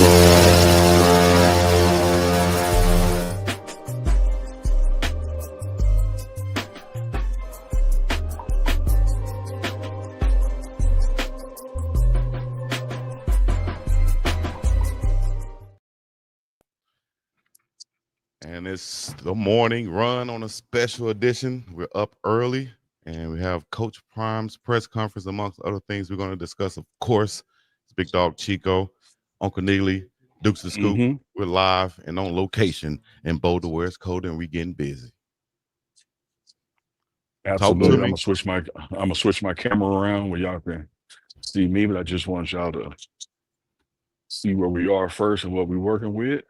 And it's the morning run on a special edition. We're up early and we have Coach Prime's press conference, amongst other things we're going to discuss. Of course, it's Big Dog Chico, Uncle Neely, Dukes the Scoop. Mm-hmm. We're live and on location in Boulder, where it's cold and we getting busy. Absolutely. I'm gonna switch my camera around where y'all can see me, but I just want y'all to see where we are first and what we're working with.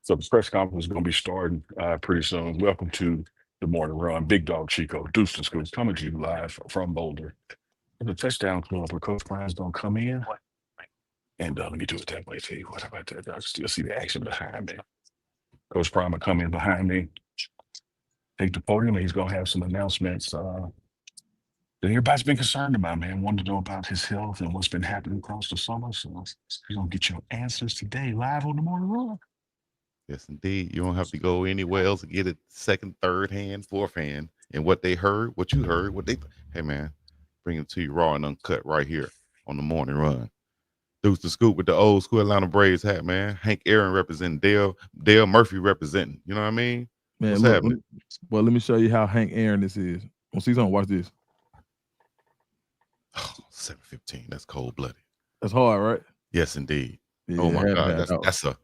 So the press conference is gonna be starting pretty soon. Welcome to the morning run. Big Dog Chico, Deuce to School, coming to you live from Boulder. The touchdown club where Coach Brian's gonna come in. And let me do it that way too. What about that? I can still see the action behind me. Coach Prime will come in behind me, take the podium, and he's gonna have some announcements that everybody's been concerned about, man. Wanted to know about his health and what's been happening across the summer. So you're gonna get your answers today live on the morning run. Yes, indeed. You don't have to go anywhere else to get it second, third hand, fourth hand, and what they heard, what you heard, what they. Hey, man, bring it to you raw and uncut right here on the morning run. Deuce the Scoop with the old school Atlanta Braves hat, man. Hank Aaron representing, Dale Murphy representing. You know what I mean? Man, What's look, happening? Well, let me show you how Hank Aaron this is. Well, see something, watch this. Oh, 7:15. That's cold blooded. That's hard, right? Yes, indeed. Yeah, Oh my God, that's a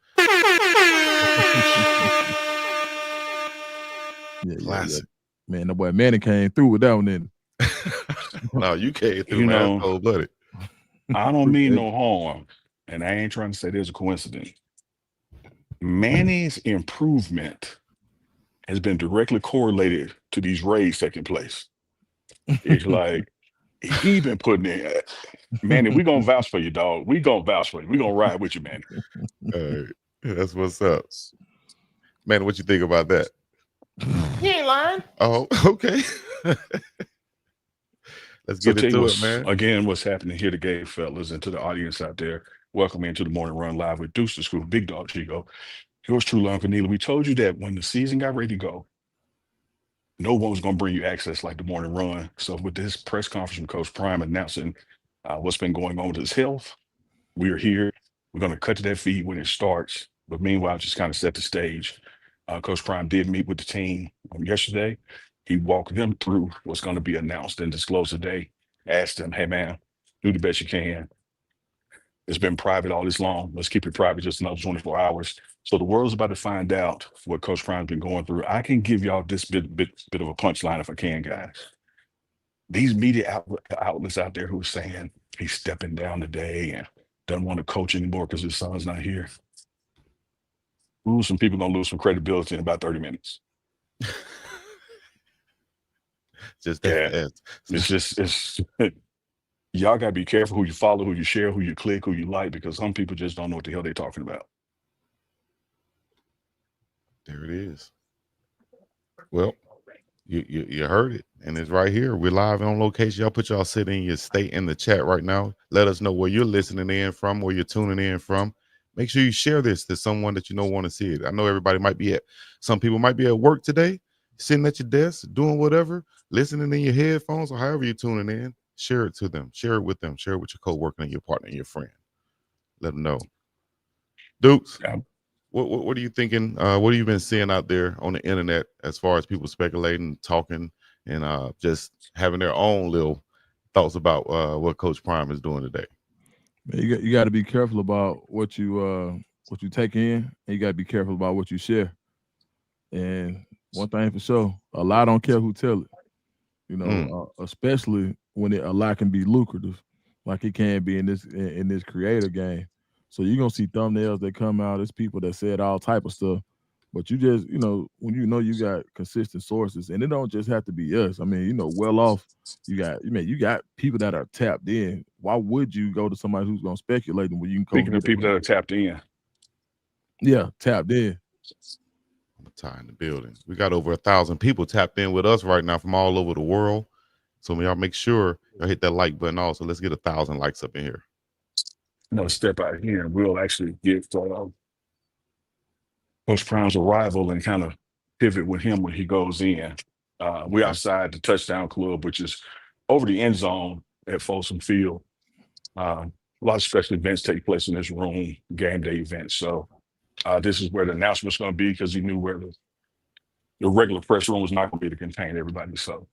classic. Man, the boy Manny came through with that one. Then no, you came through, You man. know, Cold blooded. I don't mean no harm, and I ain't trying to say there's a coincidence. Manny's improvement has been directly correlated to these raids taking place. It's like he been putting in. Manny, we gonna vouch for you, dog. We gonna vouch for you. We gonna ride with you, Manny. That's what's up, man. What you think about that? He ain't lying. Oh, okay. Let's get into it, man. Again, what's happening here today, fellas, and to the audience out there. Welcome into the morning run live with Deuce the School, Big Dog Chico. Yours truly, Uncle Neely. We told you that when the season got ready to go, no one was going to bring you access like the morning run. So with this press conference from Coach Prime announcing what's been going on with his health, we are here. We're going to cut to that feed when it starts. But meanwhile, just kind of set the stage. Coach Prime did meet with the team yesterday. He walked them through what's going to be announced and disclosed today. Asked them, hey, man, do the best you can. It's been private all this long. Let's keep it private just another 24 hours. So the world's about to find out what Coach Prime's been going through. I can give y'all this bit of a punchline if I can, guys. These media outlets out there who are saying he's stepping down today and doesn't want to coach anymore because his son's not here. Some people gonna lose some credibility in about 30 minutes. Just that. Yeah. It's y'all gotta be careful who you follow, who you share, who you click, who you like, because some people just don't know what the hell they're talking about. There it is. Well, you heard it, and it's right here. We're live on location. Y'all put y'all city in your state in the chat right now. Let us know where you're listening in from, where you're tuning in from. Make sure you share this to someone that you know want to see it. I know everybody some people might be at work today, sitting at your desk, doing whatever, listening in your headphones or however you're tuning in. Share it to them. Share it with them. Share it with your coworker and your partner and your friend. Let them know. Dukes, what are you thinking? What have you been seeing out there on the internet as far as people speculating, talking, and just having their own little thoughts about what Coach Prime is doing today? You got to be careful about what you take in, and you got to be careful about what you share. And one thing for sure, a lie don't care who tell it. You know, especially when a lie can be lucrative, like it can be in this creator game. So you're gonna see thumbnails that come out. There's people that said all type of stuff, but you just, when you got consistent sources, and it don't just have to be us. I mean, well off. You got people that are tapped in. Why would you go to somebody who's gonna speculate when you can? Speaking of people that are tapped in, yeah, tapped in. Time in the building. We got over 1,000 people tapped in with us right now from all over the world. So y'all make sure y'all hit that like button also. Let's get 1,000 likes up in here. another step out here, and we'll actually get Coach Prime's arrival and kind of pivot with him when he goes in. We're Okay. outside the touchdown club, which is over the end zone at Folsom Field. A lot of special events take place in this room, game day events. So this is where the announcement's going to be because he knew where the regular press room was not going to be to contain everybody. So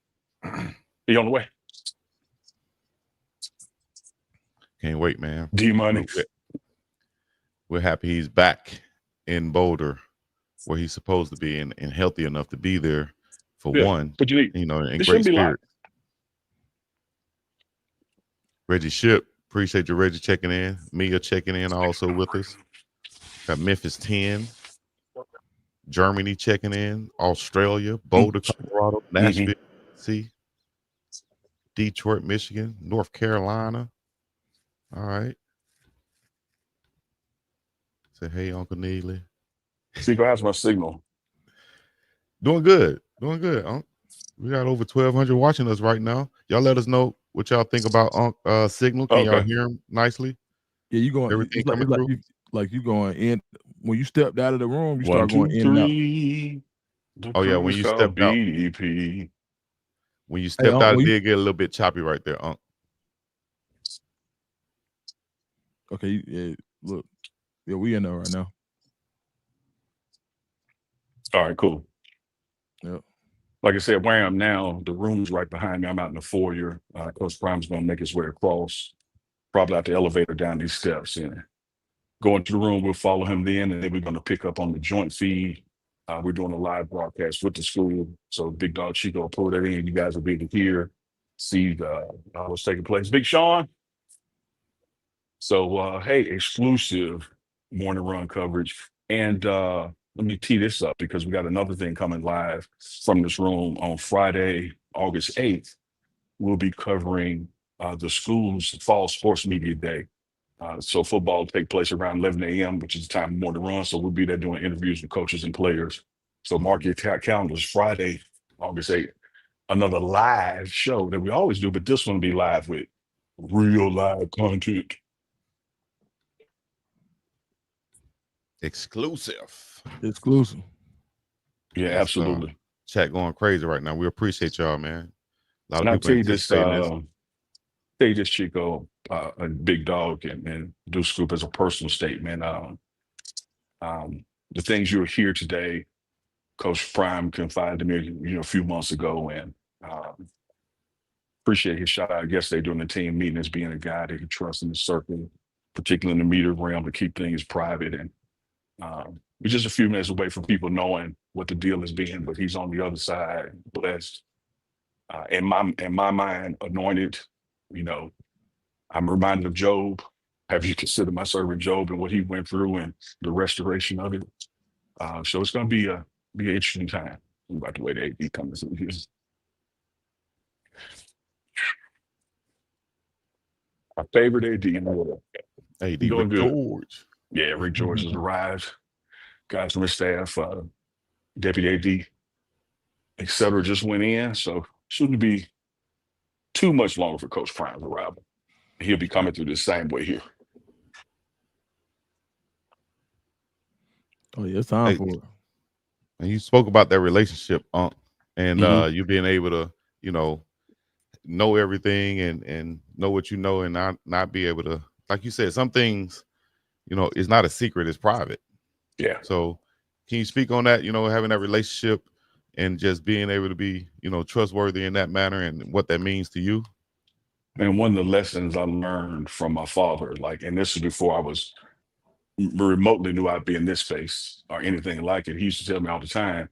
he on the way. Can't wait, man. D-Money. We're happy he's back in Boulder, where he's supposed to be, and healthy enough to be there for one. But you know, in great spirit. Reggie Ship, appreciate you, Reggie, checking in. Mia checking in also with us. Got Memphis 10, Germany checking in, Australia, Boulder, Colorado, Nashville, see, Detroit, Michigan, North Carolina. All right. Say hey, Uncle Neely. See, how's my signal? Doing good. Doing good. We got over 1,200 watching us right now. Y'all let us know what y'all think about signal. Can y'all hear him nicely? Yeah, you going everything it's coming like, through? You going in when you stepped out of the room, you 1, start 2, going in and out. 3. Oh yeah, when you stepped out. BDP. When you stepped out, it did get a little bit choppy right there, Unc. Okay, yeah, look. Yeah, we in there right now. All right, cool. Yep. Like I said, where I am now, the room's right behind me. I'm out in the foyer. Coach Prime's going to make his way across, probably out the elevator down these steps. And go into the room, we'll follow him then, and then we're going to pick up on the joint feed. We're doing a live broadcast with the school. So Big Dog Chico will pull that in. You guys will be able to hear, see what's taking place. Big Sean. So, hey, exclusive morning run coverage. And let me tee this up because we got another thing coming live from this room on Friday, August 8th. We'll be covering the school's fall sports media day. So football will take place around 11 a.m., which is the time of morning run. So we'll be there doing interviews with coaches and players. So mark your calendars, Friday, August 8th. Another live show that we always do, but this one will be live with real live content. Exclusive. Yeah, absolutely. Chat going crazy right now. We appreciate y'all, man. A lot of And people anticipating this. Say this, Chico, and Big Dog and Deuce Scoop as a personal statement. The things you'll hear today, Coach Prime confided to me, a few months ago, and appreciate his shout out yesterday during the team meeting as being a guy that he trusts in the circle, particularly in the media realm, to keep things private. And we're just a few minutes away from people knowing what the deal is being, but he's on the other side, blessed. In my mind, anointed. I'm reminded of Job. Have you considered my servant Job and what he went through and the restoration of it? So it's going to be an interesting time. I'm about to wait till AD comes in here. My favorite AD in the world. AD Rick George. Yeah, Rick George has arrived. Guys from his staff, Deputy AD, etc., just went in. So shouldn't be too much longer for Coach Prime's arrival. He'll be coming through the same way here. Oh yeah, it's time for it. And you spoke about that relationship, Unc, and you being able to, know everything and know what you know, and not be able to, like you said, some things, it's not a secret, it's private. Yeah. So can you speak on that, having that relationship and just being able to be, trustworthy in that manner and what that means to you? And one of the lessons I learned from my father, and this is before I was remotely knew I'd be in this space or anything like it. He used to tell me all the time,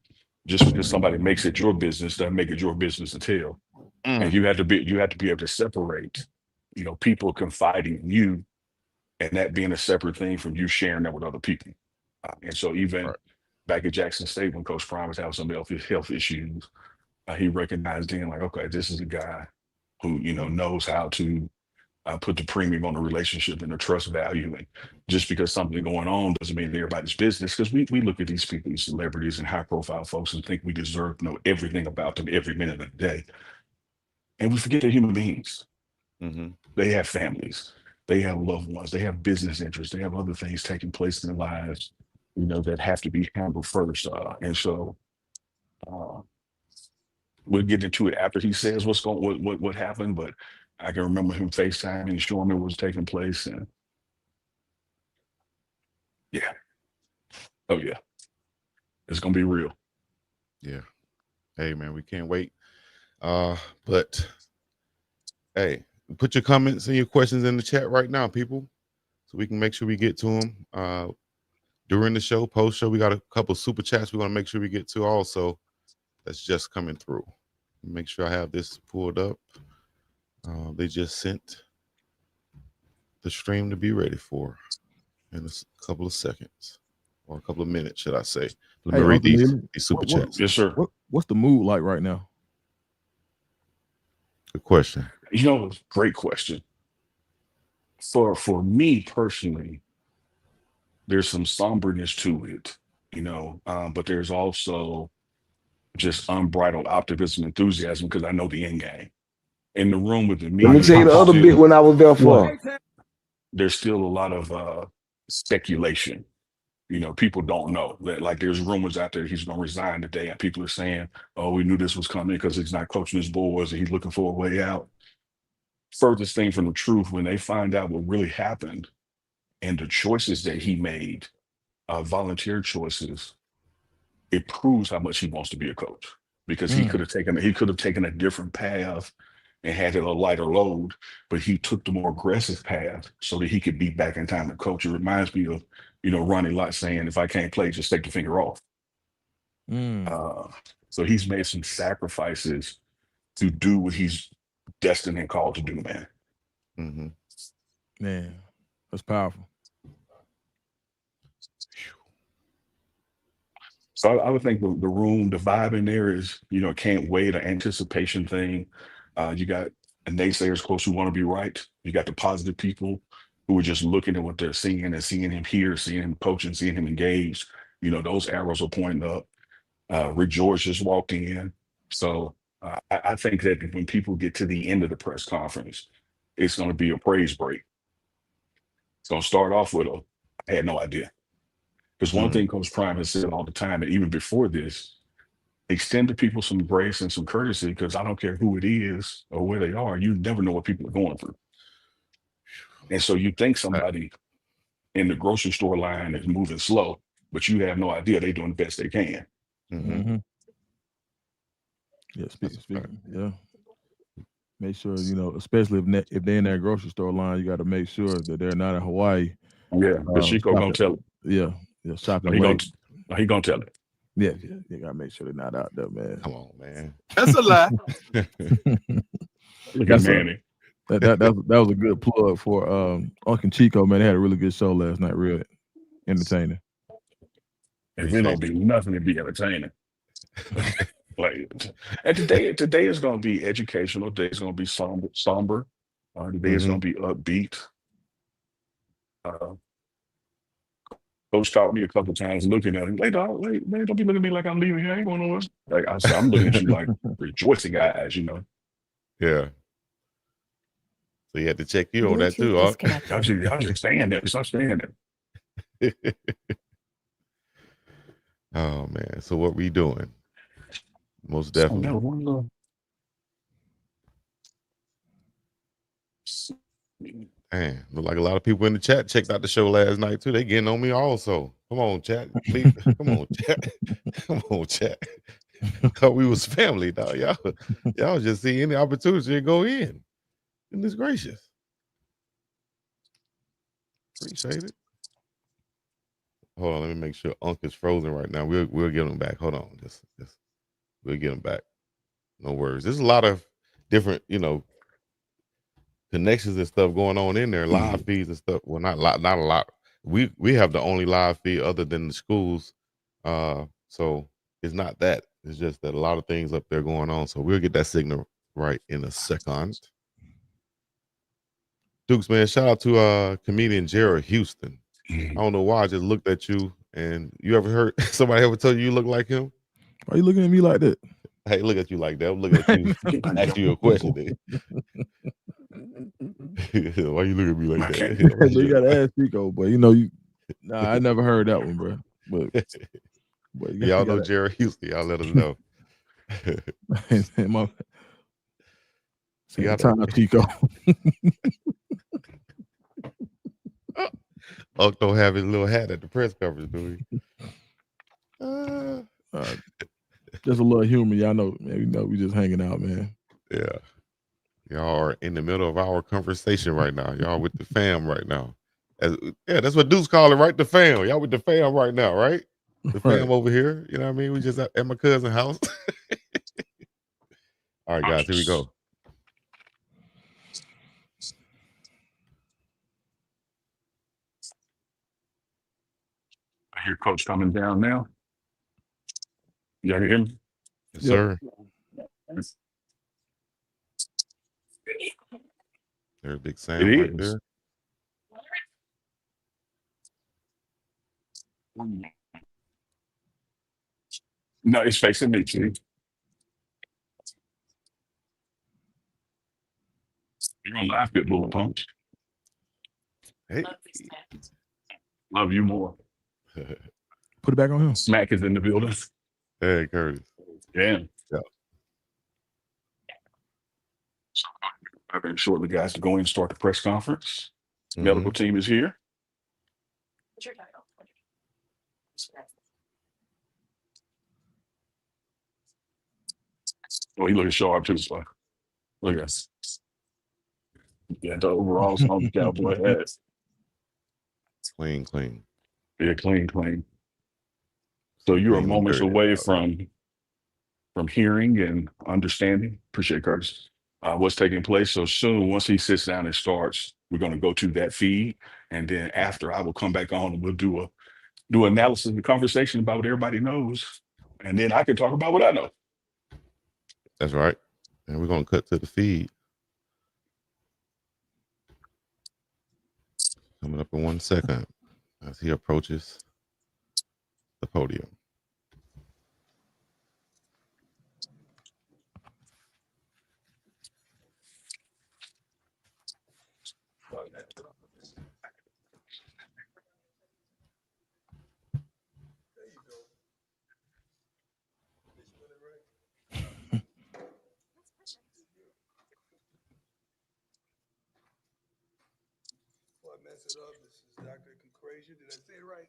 just because somebody makes it your business, doesn't make it your business to tell. And you have to be able to separate, people confiding in you and that being a separate thing from you sharing that with other people. And so even back at Jackson State, when Coach Prime was having some health issues, he recognized then, okay, this is a guy who, knows how to put the premium on the relationship and the trust value. And just because something going on doesn't mean everybody's business, because we look at these people, these celebrities and high profile folks, and think we deserve to know everything about them every minute of the day. And we forget they're human beings. Mm-hmm. They have families. They have loved ones, they have business interests, they have other things taking place in their lives, that have to be handled first. And so uh, we'll get into it after he says what happened, but I can remember him FaceTiming and showing me what was taking place. And yeah, oh yeah, it's gonna be real. Yeah. Hey man, we can't wait. But hey, put your comments and your questions in the chat right now, people, so we can make sure we get to them during the show, post show. We got a couple super chats we want to make sure we get to also. That's just coming through. Make sure I have this pulled up. They just sent the stream to be ready for in a couple of seconds or a couple of minutes, should I say. Let me Hey, read Uncle these Neely, super chats. Yes, sir. what's the mood like right now? Good question. Great question. For me personally, there's some somberness to it, but there's also just unbridled optimism, enthusiasm, because I know the end game. In the room with the Let me media, tell you the other bit when I was there for. there's still a lot of speculation. People don't know that, like, there's rumors out there he's going to resign today, and people are saying, "Oh, we knew this was coming because he's not coaching his boys and he's looking for a way out." Furthest thing from the truth, when they find out what really happened and the choices that he made, volunteer choices, it proves how much he wants to be a coach, because he could have taken a different path and had it a lighter load, but he took the more aggressive path so that he could be back in time to coach. It reminds me of Ronnie Lott saying, "If I can't play, just take the finger off." So he's made some sacrifices to do what he's destined and called to do, man. Mm-hmm. Man, that's powerful. So I would think the room, the vibe in there is, can't wait, an anticipation thing. You got naysayers, of course, who want to be right. You got the positive people who are just looking at what they're seeing and seeing him here, seeing him coaching, seeing him engaged. Those arrows are pointing up. Rick George just walked in. So I think that when people get to the end of the press conference, it's going to be a praise break. It's going to start off with I had no idea. Because one thing Coach Prime has said all the time, and even before this, extend to people some grace and some courtesy, because I don't care who it is or where they are, you never know what people are going through. And so you think somebody in the grocery store line is moving slow, but you have no idea they're doing the best they can. Mm-hmm. Yeah, yeah. Make sure, especially if they're in that grocery store line, you got to make sure that they're not in Hawaii. Yeah, because Chico gonna tell it. Yeah, shopping. He gonna tell it. Yeah, you gotta make sure they're not out there, man. Come on, man. That's a lie. Look at Manny. That was a good plug for Uncle Chico, man. They had a really good show last night, real entertaining. If it don't be nothing to be entertaining. And today is going to be educational. Today is going to be somber. Today is going to be upbeat. Coach taught me a couple times, looking at him, "Hey, dog, wait, man, don't be looking at me like I'm leaving here. I ain't going nowhere." Like I said, I'm looking at you like rejoicing eyes, Yeah. So you had to check you on that too, huh? Y'all just saying that. Stop saying that. Oh man. So what we doing? Most definitely. Man, look like a lot of people in the chat checked out the show last night too. They getting on me also. Come on, chat. Please. Come on, chat. Come on, chat. Thought we was family, dog. Y'all just see any opportunity to go in. Goodness gracious. Appreciate it. Hold on, let me make sure Unc is frozen right now. We'll get him back. Hold on. Just we'll get him back. No worries. There's a lot of different, connections and stuff going on in there, live feeds and stuff. Well, not a lot. We have the only live feed other than the schools. So it's not that. It's just that a lot of things up there going on. So we'll get that signal right in a second. Dukes, man, shout out to comedian Jared Houston. I don't know why I just looked at you, and you ever heard somebody ever tell you look like him? Why are you looking at me like that? Hey, look at you like that. I'm looking at you. Ask you a question. Why you look at me like I can't. that? Why So you you gotta ask Chico, but nah, I never heard that one, bro. But y'all you know gotta Jerry Houston. Y'all let us know. my, You same gotta time, Chico. Unc don't have his little hat at the press conference, do he? Uh, just a little humor, y'all know. Man, we just hanging out, man. Yeah. Y'all are in the middle of our conversation right now. Y'all with the fam right now. Yeah, that's what Deuce call it, right? The fam. Y'all with the fam right now, right? The Right. fam over here. You know what I mean? We just at my cousin's house. All right, guys, here we go. I hear Coach coming down now. Y'all hear him? Yes, Yep. sir. There's Big It Sam right is. there. No, it's facing me, Chief. You're on live, good little punch. Hey. Love you more. Put it back on him. Smack is in the building. Hey, Curtis. Yeah. Yeah. I've been shortly, guys, to go in and start the press conference. Medical Mm-hmm. team is here. Oh, he looking sharp too, so look at this. Yeah, the overalls on the cowboy hats. Clean. Yeah, clean. So you're a Clean when moments dirty. away from hearing and understanding. Appreciate it, Curtis. What's taking place. So soon, once he sits down and starts, we're going to go to that feed, and then after, I will come back on and we'll do analysis and conversation about what everybody knows, and then I can talk about what I know. That's right. And we're gonna cut to the feed. Coming up in 1 second as he approaches the podium. Before I mess it up, this is Dr. Concrasia. Did I say it right?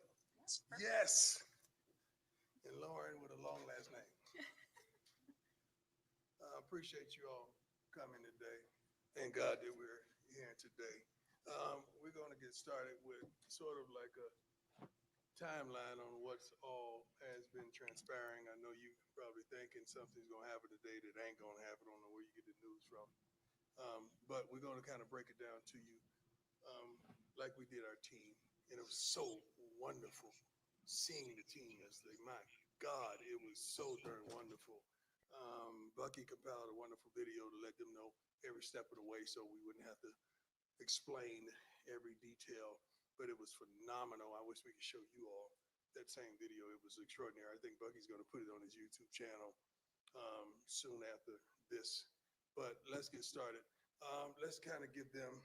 Yes. And Lauren with a long last name. I appreciate you all coming today. Thank God that we're here today. We're going to get started with sort of like a timeline on what's all has been transpiring. I know you probably thinking something's going to happen today that ain't going to happen. I don't know where you get the news from. But we're going to kind of break it down to you like we did our team. And it was so wonderful seeing the team yesterday. My God, it was so darn wonderful. Bucky compiled a wonderful video to let them know every step of the way so we wouldn't have to explain every detail, but it was phenomenal. I wish we could show you all that same video. It was extraordinary. I think Bucky's going to put it on his YouTube channel soon after this, but let's get started. Let's kind of give them,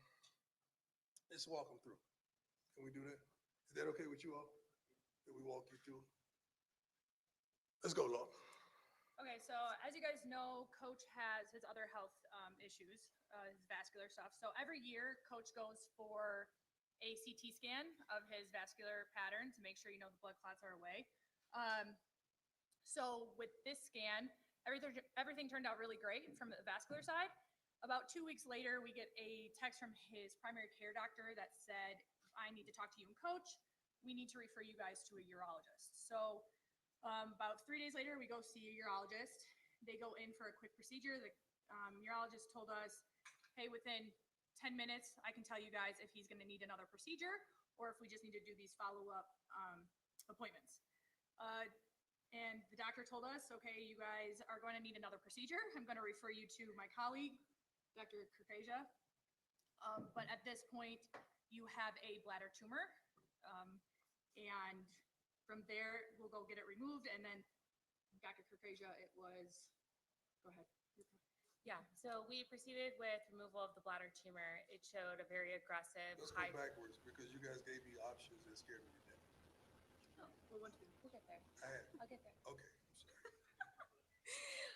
let's walk them through. Can we do that? Is that okay with you all? That we walk you through? Let's go, Law. Okay, so as you guys know, Coach has his other health issues, his vascular stuff. So every year, Coach goes for a CT scan of his vascular pattern to make sure the blood clots are away. So with this scan, everything turned out really great from the vascular side. About 2 weeks later, we get a text from his primary care doctor that said, "I need to talk to you and Coach. We need to refer you guys to a urologist." So about 3 days later, we go see a urologist. They go in for a quick procedure. The urologist told us, "Hey, within 10 minutes, I can tell you guys if he's going to need another procedure or if we just need to do these follow-up appointments." And the doctor told us, "Okay, you guys are going to need another procedure. I'm going to refer you to my colleague, Dr. Kurkasia. But at this point, you have a bladder tumor. And from there, we'll go get it removed." And then Dr. Kurkasia, it was, go ahead. Yeah, so we proceeded with removal of the bladder tumor. It showed a very aggressive, Let's high. go backwards because you guys gave me options that scared me to death. Oh, we'll get there. I'll get there. Okay, sorry.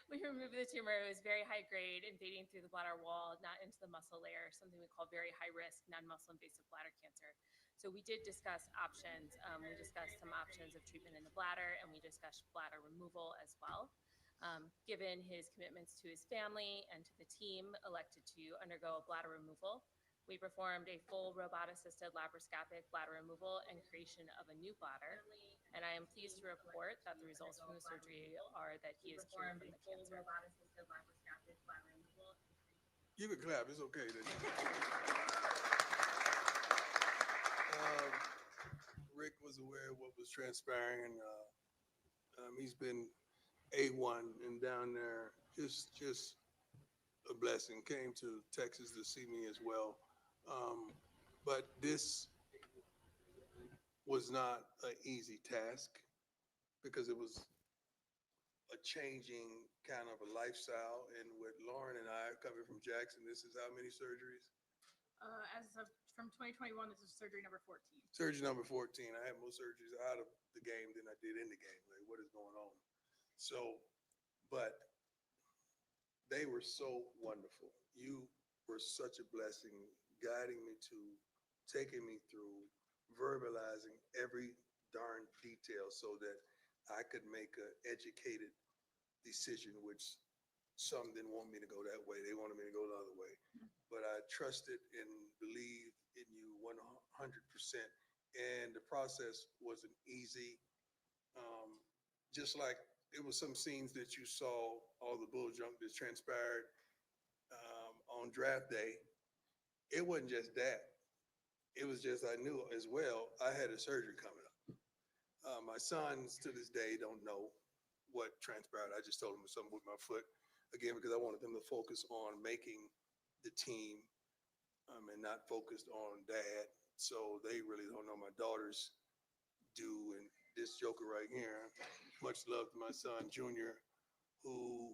We removed the tumor. It was very high grade, invading through the bladder wall, not into the muscle layer, something we call very high risk, non-muscle invasive bladder cancer. So we did discuss options. We discussed some options of treatment in the bladder, and we discussed bladder removal as well. Given his commitments to his family and to the team, elected to undergo a bladder removal. We performed a full robot-assisted laparoscopic bladder removal and creation of a new bladder. And I am pleased to report that the results from the surgery are that he is cured from the cancer. You can clap, it's okay. Rick was aware of what was transpiring. He's been A1 and down there, just a blessing. Came to Texas to see me as well. But this was not an easy task because it was a changing kind of a lifestyle. And with Lauren and I coming from Jackson, this is how many surgeries? As of from 2021, this is surgery number 14. Surgery number 14. I had more surgeries out of the game than I did in the game. Like, what is going on? So, but they were so wonderful. You were such a blessing, guiding me to, taking me through, verbalizing every darn detail so that I could make an educated decision, which some didn't want me to go that way. They wanted me to go the other way. But I trusted and believed in you 100%. And the process wasn't easy. Just like it was some scenes that you saw, all the bull junk that transpired on draft day. It wasn't just that. It was just I knew as well I had a surgery coming up. My sons to this day don't know what transpired. I just told them something with my foot again because I wanted them to focus on making the team and not focused on dad. So they really don't know. My daughters do, and this joker right here, much love to my son Junior, who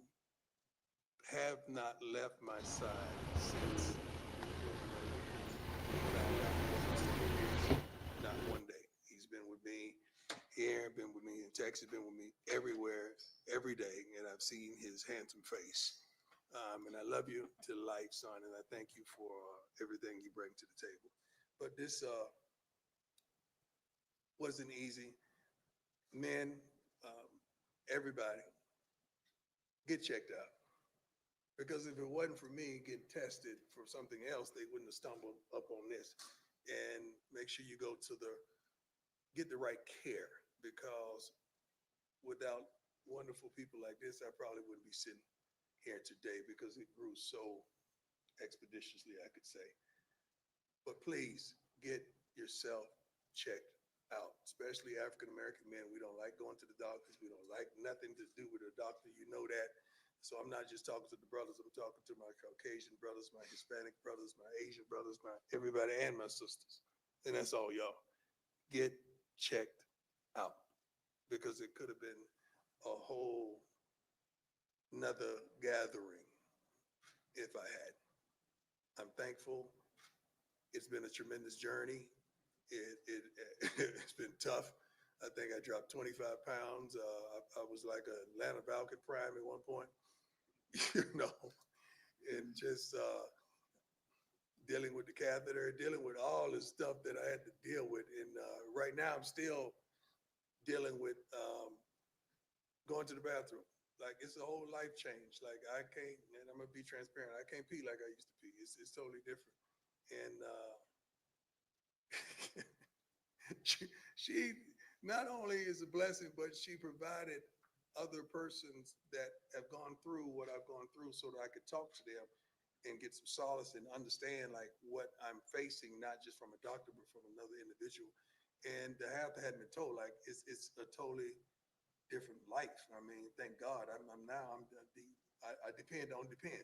have not left my side since not one day. He's been with me here, been with me in Texas, been with me everywhere, every day, and I've seen his handsome face. And I love you to life, son, and I thank you for everything you bring to the table. But this wasn't easy. Men, everybody, get checked out. Because if it wasn't for me getting tested for something else, they wouldn't have stumbled up on this. And make sure you go to get the right care, because without wonderful people like this, I probably wouldn't be sitting here today because it grew so expeditiously, I could say. But please get yourself checked out, especially African-American men. We don't like going to the doctors. We don't like nothing to do with a doctor. You know that. So I'm not just talking to the brothers. I'm talking to my Caucasian brothers, my Hispanic brothers, my Asian brothers, my everybody, and my sisters. And that's all, y'all. Get checked out, because it could have been a whole another gathering if I had. I'm thankful. It's been a tremendous journey. It's been tough. I think I dropped 25 pounds. I was like a Atlanta Falcon prime at one point, and just dealing with the catheter, dealing with all the stuff that I had to deal with. And right now I'm still dealing with going to the bathroom. Like, it's a whole life change. Like, I can't, and I'm gonna be transparent, I can't pee like I used to pee. It's totally different. And she not only is a blessing, but she provided other persons that have gone through what I've gone through so that I could talk to them and get some solace and understand like what I'm facing, not just from a doctor, but from another individual. And to have that been told, like, it's a totally different life. I mean, thank God. I depend on depend.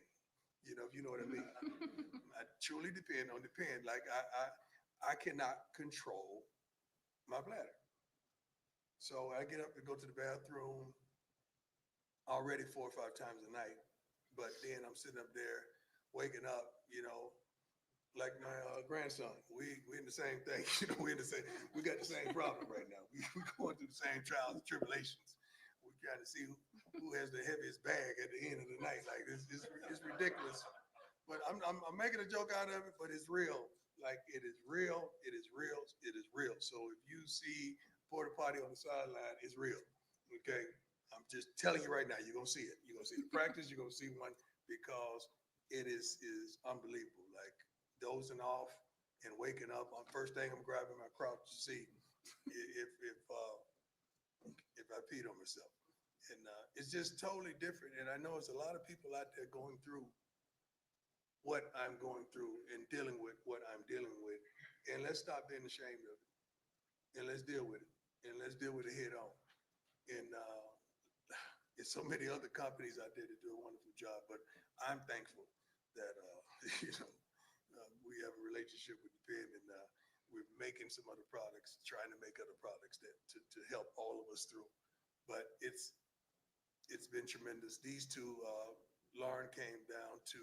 You know, if you know what I mean. I truly depend on depend. Like, I cannot control my bladder. So I get up and go to the bathroom already 4 or 5 times a night. But then I'm sitting up there waking up, like my grandson. We in the same thing. We got the same problem right now. We going through the same trials and tribulations. We're trying to see who has the heaviest bag at the end of the night. Like it's ridiculous. But I'm making a joke out of it, but it's real. Like it is real. It is real. It is real. So if you see porta potty on the sideline, it's real. Okay. I'm just telling you right now, you're gonna see it. You're gonna see the practice, you're gonna see one because it is unbelievable. Like dozing off and waking up. First thing I'm grabbing my crotch to see if I peed on myself. And it's just totally different. And I know it's a lot of people out there going through what I'm going through and dealing with what I'm dealing with. And let's stop being ashamed of it. And let's deal with it. And let's deal with it head on. And there's so many other companies out there that do a wonderful job, but I'm thankful that we have a relationship with the pen, and we're making some other products, trying to make other products that to help all of us through. But it's been tremendous. These two, Lauren came down to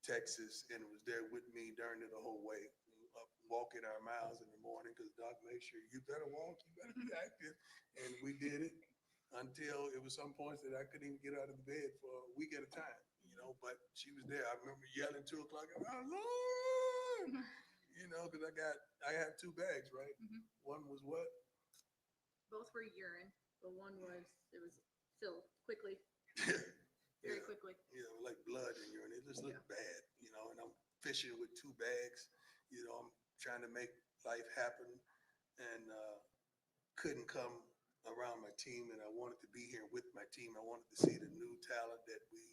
Texas and was there with me during the whole way, up walking our miles in the morning because Doc made sure you better walk, you better be active, and we did it until it was some points that I couldn't even get out of the bed for a week at a time, but she was there. I remember yelling 2 o'clock, oh, Lord, because I have 2 bags, right? Mhm. One was what? Both were urine, but one was filled quickly, very quickly. Like blood in urine. It just looked bad, and I'm fishing with 2 bags, I'm trying to make life happen and couldn't come around my team, and I wanted to be here with my team. I wanted to see the new talent that we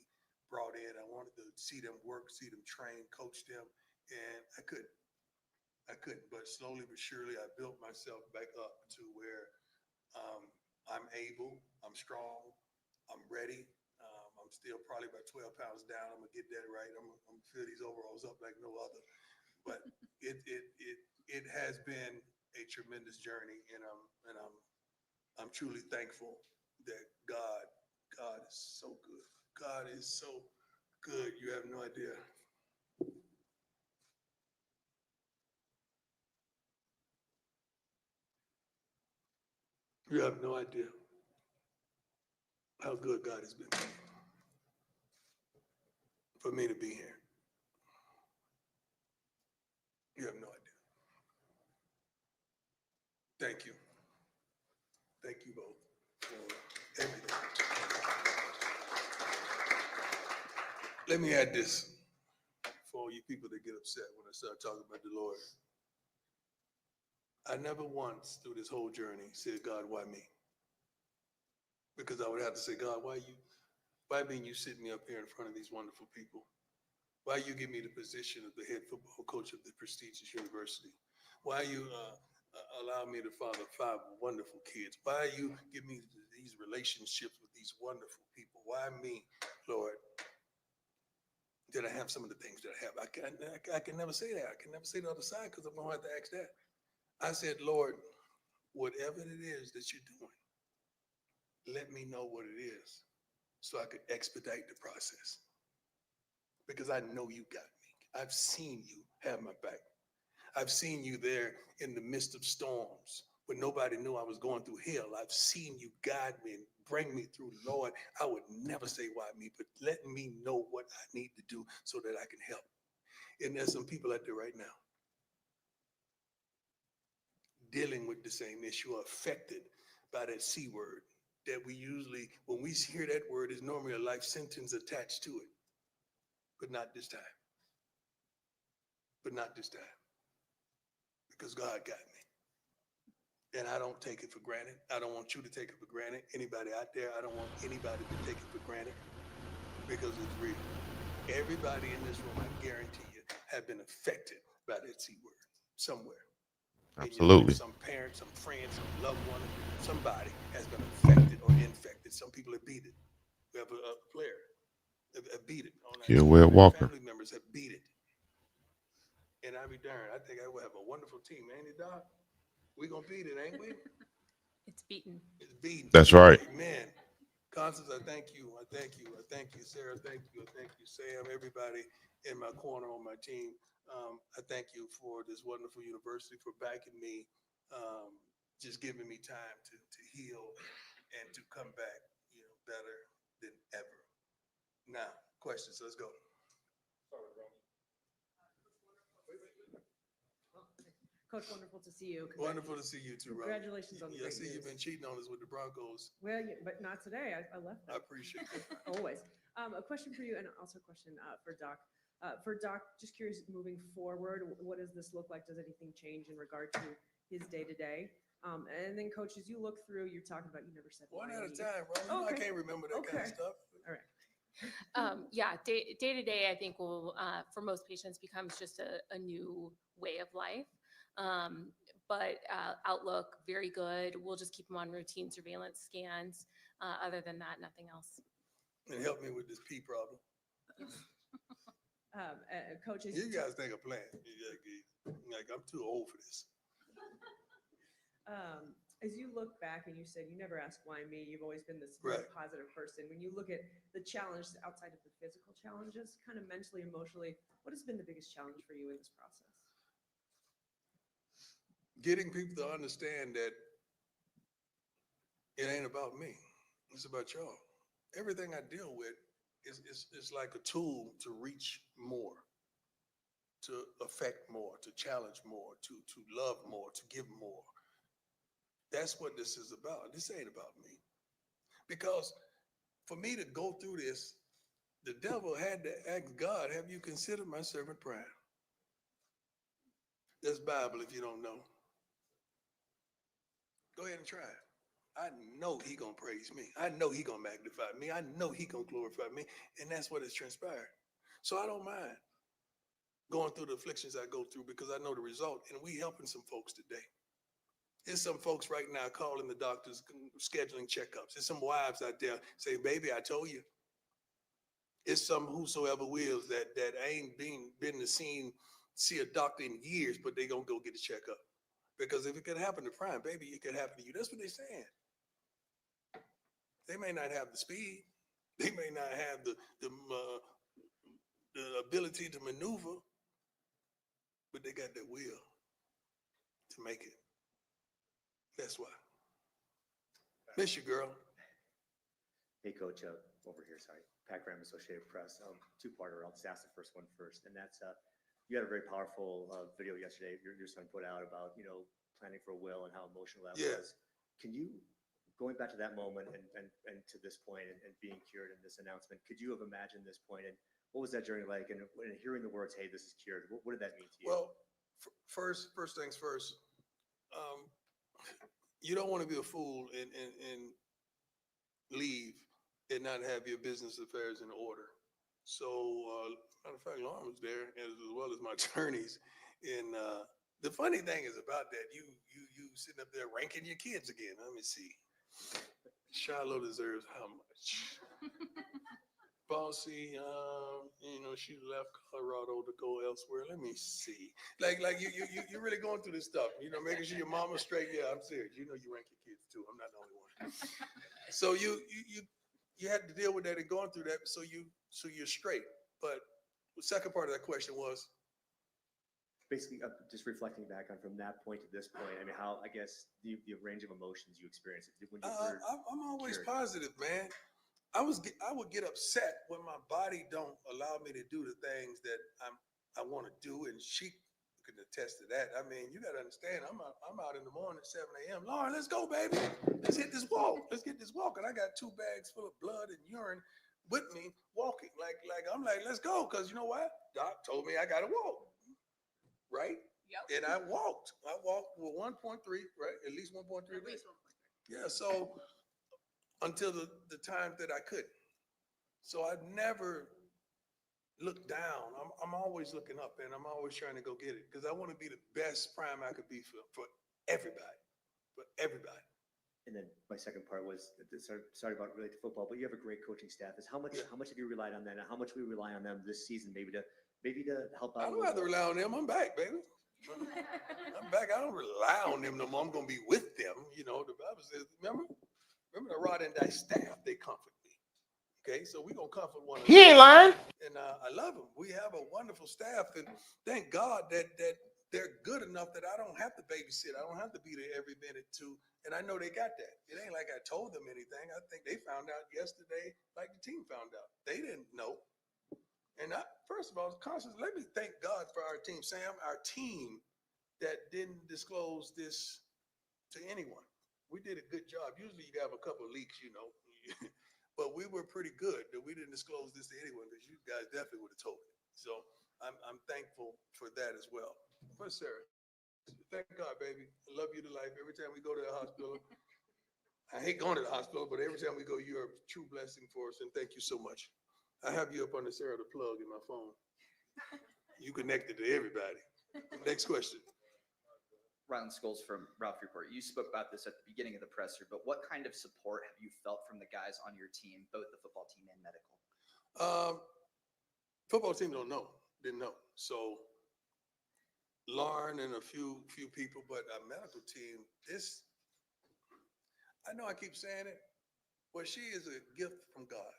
brought in. I wanted to see them work, see them train, coach them, and I couldn't. But slowly but surely, I built myself back up to where I'm able, I'm strong, I'm ready. I'm still probably about 12 pounds down. I'm gonna get that right. I'm gonna fill these overalls up like no other. But it has been a tremendous journey, and I'm truly thankful that God is so good. God is so good. You have no idea. You have no idea how good God has been for me to be here. You have no idea. Thank you. Thank you both for everything. Let me add this for all you people that get upset when I start talking about the Lord. I never once through this whole journey said, God, why me? Because I would have to say, God, why being you sit me up here in front of these wonderful people? Why you give me the position of the head football coach of the prestigious university? Why you allow me to father 5 wonderful kids? Why you give me these relationships with these wonderful people? Why me, Lord? Did I have some of the things that I have? I can never say that. I can never say the other side because I'm going to have to ask that. I said, Lord, whatever it is that you're doing, let me know what it is so I could expedite the process. Because I know you got me. I've seen you have my back. I've seen you there in the midst of storms when nobody knew I was going through hell. I've seen you guide me and bring me through. Lord, I would never say why me, but let me know what I need to do so that I can help. And there's some people out there right now dealing with the same issue, affected by that C word that we usually, when we hear that word, is normally a life sentence attached to it. But not this time. But not this time. Because God got me. And I don't take it for granted. I don't want you to take it for granted. Anybody out there, I don't want anybody to take it for granted because it's real. Everybody in this room, I guarantee you, have been affected by that C word somewhere. Absolutely. Some parent, some friend, some loved one, somebody has been affected or infected. Some people have beat it. We have a player have beat it on our Yeah, team. Will Walker. Family members have beat it. And I be darned, I think I will have a wonderful team, ain't it, Doc? We gonna beat it, ain't we? It's beaten. It's beaten. That's right. Amen. Constance, I thank you. I thank you. I thank you, Sarah. Thank you. I thank you, Sam. Everybody in my corner on my team. I thank you for this wonderful university for backing me, just giving me time to heal and to come back, better than ever. Now, questions. Let's go. Coach, wonderful to see you. Wonderful to see you too, Rob. Congratulations on the I great see you've been news. cheating on us with the Broncos. Well, but not today. I left I that. appreciate it. Always. A question for you and also a question for Doc. For Doc, just curious, moving forward, what does this look like? Does anything change in regard to his day-to-day? And then, Coach, as you look through, you're talking about you never said One at a Miami. time, bro. You know I can't remember that kind of Okay. stuff. All right. Yeah, day to day, I think will, for most patients, becomes just a new way of life. But outlook, very good. We'll just keep them on routine surveillance scans. Other than that, nothing else. And help me with this pee problem. Coach, as You guys think a plan. Like, I'm too old for this. As you look back and you said you never asked why me, you've always been this Right. very positive person. When you look at the challenges outside of the physical challenges, kind of mentally, emotionally, what has been the biggest challenge for you in this process? Getting people to understand that it ain't about me. It's about y'all. Everything I deal with is like a tool to reach more, to affect more, to challenge more, to love more, to give more. That's what this is about. This ain't about me. Because for me to go through this, the devil had to ask God, have you considered my servant prayer? That's Bible if you don't know. Go ahead and try it. I know he gonna praise me. I know he gonna magnify me. I know he gonna glorify me. And that's what has transpired. So I don't mind going through the afflictions I go through because I know the result. And we helping some folks today. There's some folks right now calling the doctors, scheduling checkups. There's some wives out there saying, baby, I told you. It's some whosoever wills that ain't been to see a doctor in years, but they gonna go get a checkup. Because if it could happen to Prime, baby, it could happen to you. That's what they're saying. They may not have the speed. They may not have the ability to maneuver, but they got the will to make it. That's why. Miss you, girl. Hey, Coach, over here, sorry. Pat Graham, Associated Press. Two-parter. I'll just ask the first one first. And that's, you had a very powerful video yesterday your son put out about, planning for a will and how emotional that was. Can you, going back to that moment and to this point and being cured in this announcement, could you have imagined this point? And what was that journey like? And when hearing the words, hey, this is cured, what did that mean to you? Well, first things first. You don't want to be a fool and leave and not have your business affairs in order. So, matter of fact, Lauren was there as well as my attorneys. And the funny thing is about that, you sitting up there ranking your kids again. Let me see. Shiloh deserves how much? Bossy, she left Colorado to go elsewhere. Let me see. Like you're really going through this stuff. Making sure your mama's straight. Yeah, I'm serious. You rank your kids too. I'm not the only one. So you had to deal with that and going through that. So you're straight. But the second part of that question was basically just reflecting back on from that point to this point. I mean, how I guess the range of emotions you experienced when you were I'm always cured. positive, man. I would get upset when my body don't allow me to do the things that I want to do, and she can attest to that. I mean, you got to understand, I'm out in the morning at 7 a.m. Lauren, let's go, baby. Let's hit this walk. Let's get this walk. And I got 2 bags full of blood and urine with me walking. Like I'm like, let's go, because you know what? Doc told me I got to walk, right? Yep. And I walked with 1.3, right? At least 1.3. At least 1.3. Yeah, so until the time that I couldn't. So I never look down. I'm always looking up, and I'm always trying to go get it because I want to be the best Prime I could be for everybody, And then my second part was, sorry about related to football, but you have a great coaching staff. How much have you relied on them, and how much will you rely on them this season, maybe to help out? I don't have to rely on them. I'm back, baby. I'm back. I don't rely on them no more. I'm gonna be with them. The Bible says, remember? remember the Rod and Dice staff, they comfort me. Okay, so we're gonna comfort one He ain't another. lying. And I love them. We have a wonderful staff, and thank God that they're good enough that I don't have to babysit. I don't have to be there every minute too. And I know they got that. It ain't like I told them anything. I think they found out yesterday, like the team found out. They didn't know. And first of all, constantly, let me thank God for our team, Sam, our team that didn't disclose this to anyone. We did a good job. Usually you have a couple of leaks, but we were pretty good that we didn't disclose this to anyone because you guys definitely would have told me. So I'm thankful for that as well. But Sarah, thank God, baby. I love you to life. Every time we go to the hospital, I hate going to the hospital, but every time we go, you're a true blessing for us. And thank you so much. I have you up on the Sarah the plug in my phone. You connected to everybody. Next question. Ron Scholes from Ralph Report. You spoke about this at the beginning of the presser, but what kind of support have you felt from the guys on your team, both the football team and medical? Football team didn't know. So Lauren and a few people, but our medical team, I know I keep saying it, but she is a gift from God.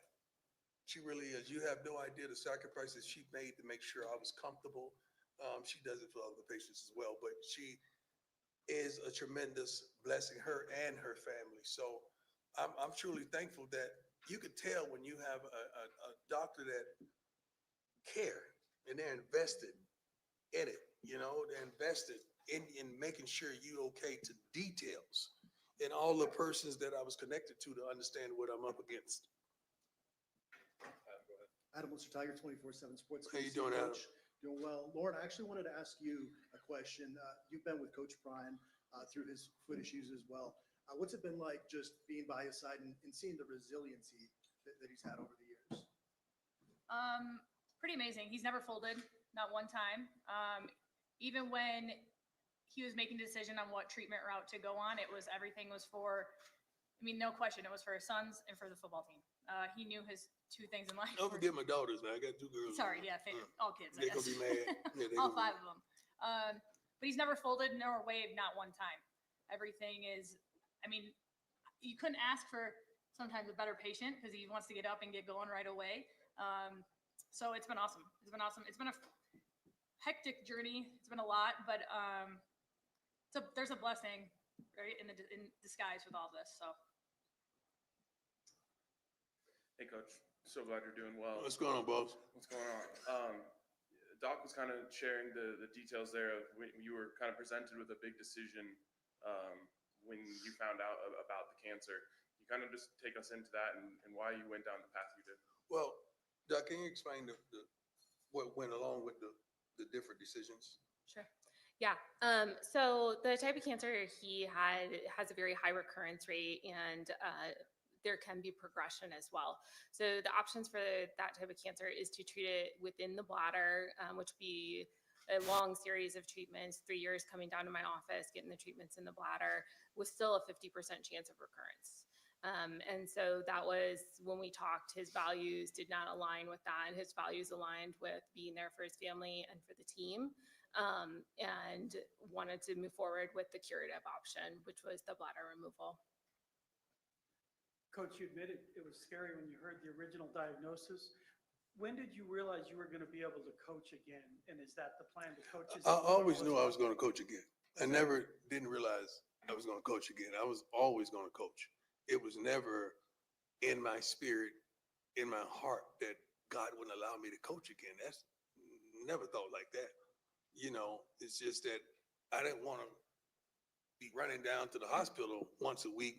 She really is. You have no idea the sacrifices she made to make sure I was comfortable. She does it for other patients as well, but she is a tremendous blessing, her and her family. So I'm truly thankful that you could tell when you have a doctor that care and they're invested in it. They're invested in making sure you okay to details and all the persons that I was connected to understand what I'm up against. Adam, what's your Tiger 24/7 Sports? How you doing, Adam? Doing well. Lauren, I actually wanted to ask you a question. You've been with Coach Prime through his foot issues as well. What's it been like just being by his side and seeing the resiliency that he's had over the years? Pretty amazing. He's never folded, not one time. Even when he was making a decision on what treatment route to go on, everything was for, no question, it was for his sons and for the football team. He knew his two things in life. Don't forget my daughters, man. I got 2 girls. Sorry, yeah, all kids. They're gonna be mad. Yeah, all 5 of them. But he's never folded nor waved, not one time. Everything is, you couldn't ask for sometimes a better patient because he wants to get up and get going right away. So it's been awesome. It's been awesome. It's been a hectic journey. It's been a lot, but there's a blessing, right, in disguise with all this. So. Hey, Coach. So glad you're doing well. What's going on, boss? What's going on? Doc was kind of sharing the details there of when you were kind of presented with a big decision when you found out about the cancer. You kind of just take us into that and why you went down the path you did. Well, Doc, can you explain what went along with the different decisions? Sure. Yeah. So the type of cancer he has a very high recurrence rate, and there can be progression as well. So the options for that type of cancer is to treat it within the bladder, which would be a long series of treatments, 3 years coming down to my office, getting the treatments in the bladder, with still a 50% chance of recurrence. And so that was when we talked, his values did not align with that. And his values aligned with being there for his family and for the team, and wanted to move forward with the curative option, which was the bladder removal. Coach, you admitted it was scary when you heard the original diagnosis. When did you realize you were going to be able to coach again? And is that the plan to coach? I always knew I was going to coach again. I didn't realize I was going to coach again. I was always going to coach. It was never in my spirit, in my heart, that God wouldn't allow me to coach again. That's never thought like that. It's just that I didn't want to be running down to the hospital once a week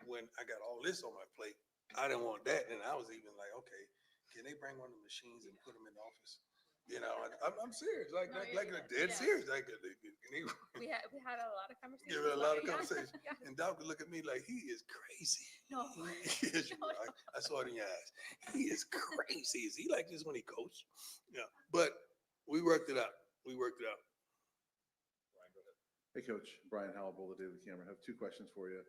when I got all this on my plate. I didn't want that. And I was even like, okay, can they bring one of the machines and put them in the office? I'm serious, dead serious. We had a lot of conversations. Give it a lot of Yeah. conversations. Yeah. And Doc would look at me like, he is crazy. No. I saw it in your eyes. He is crazy. Is he like this when he coached? Yeah. But we worked it out. Hey, Coach. Brian Howell, the Daily Camera. I have 2 questions for you.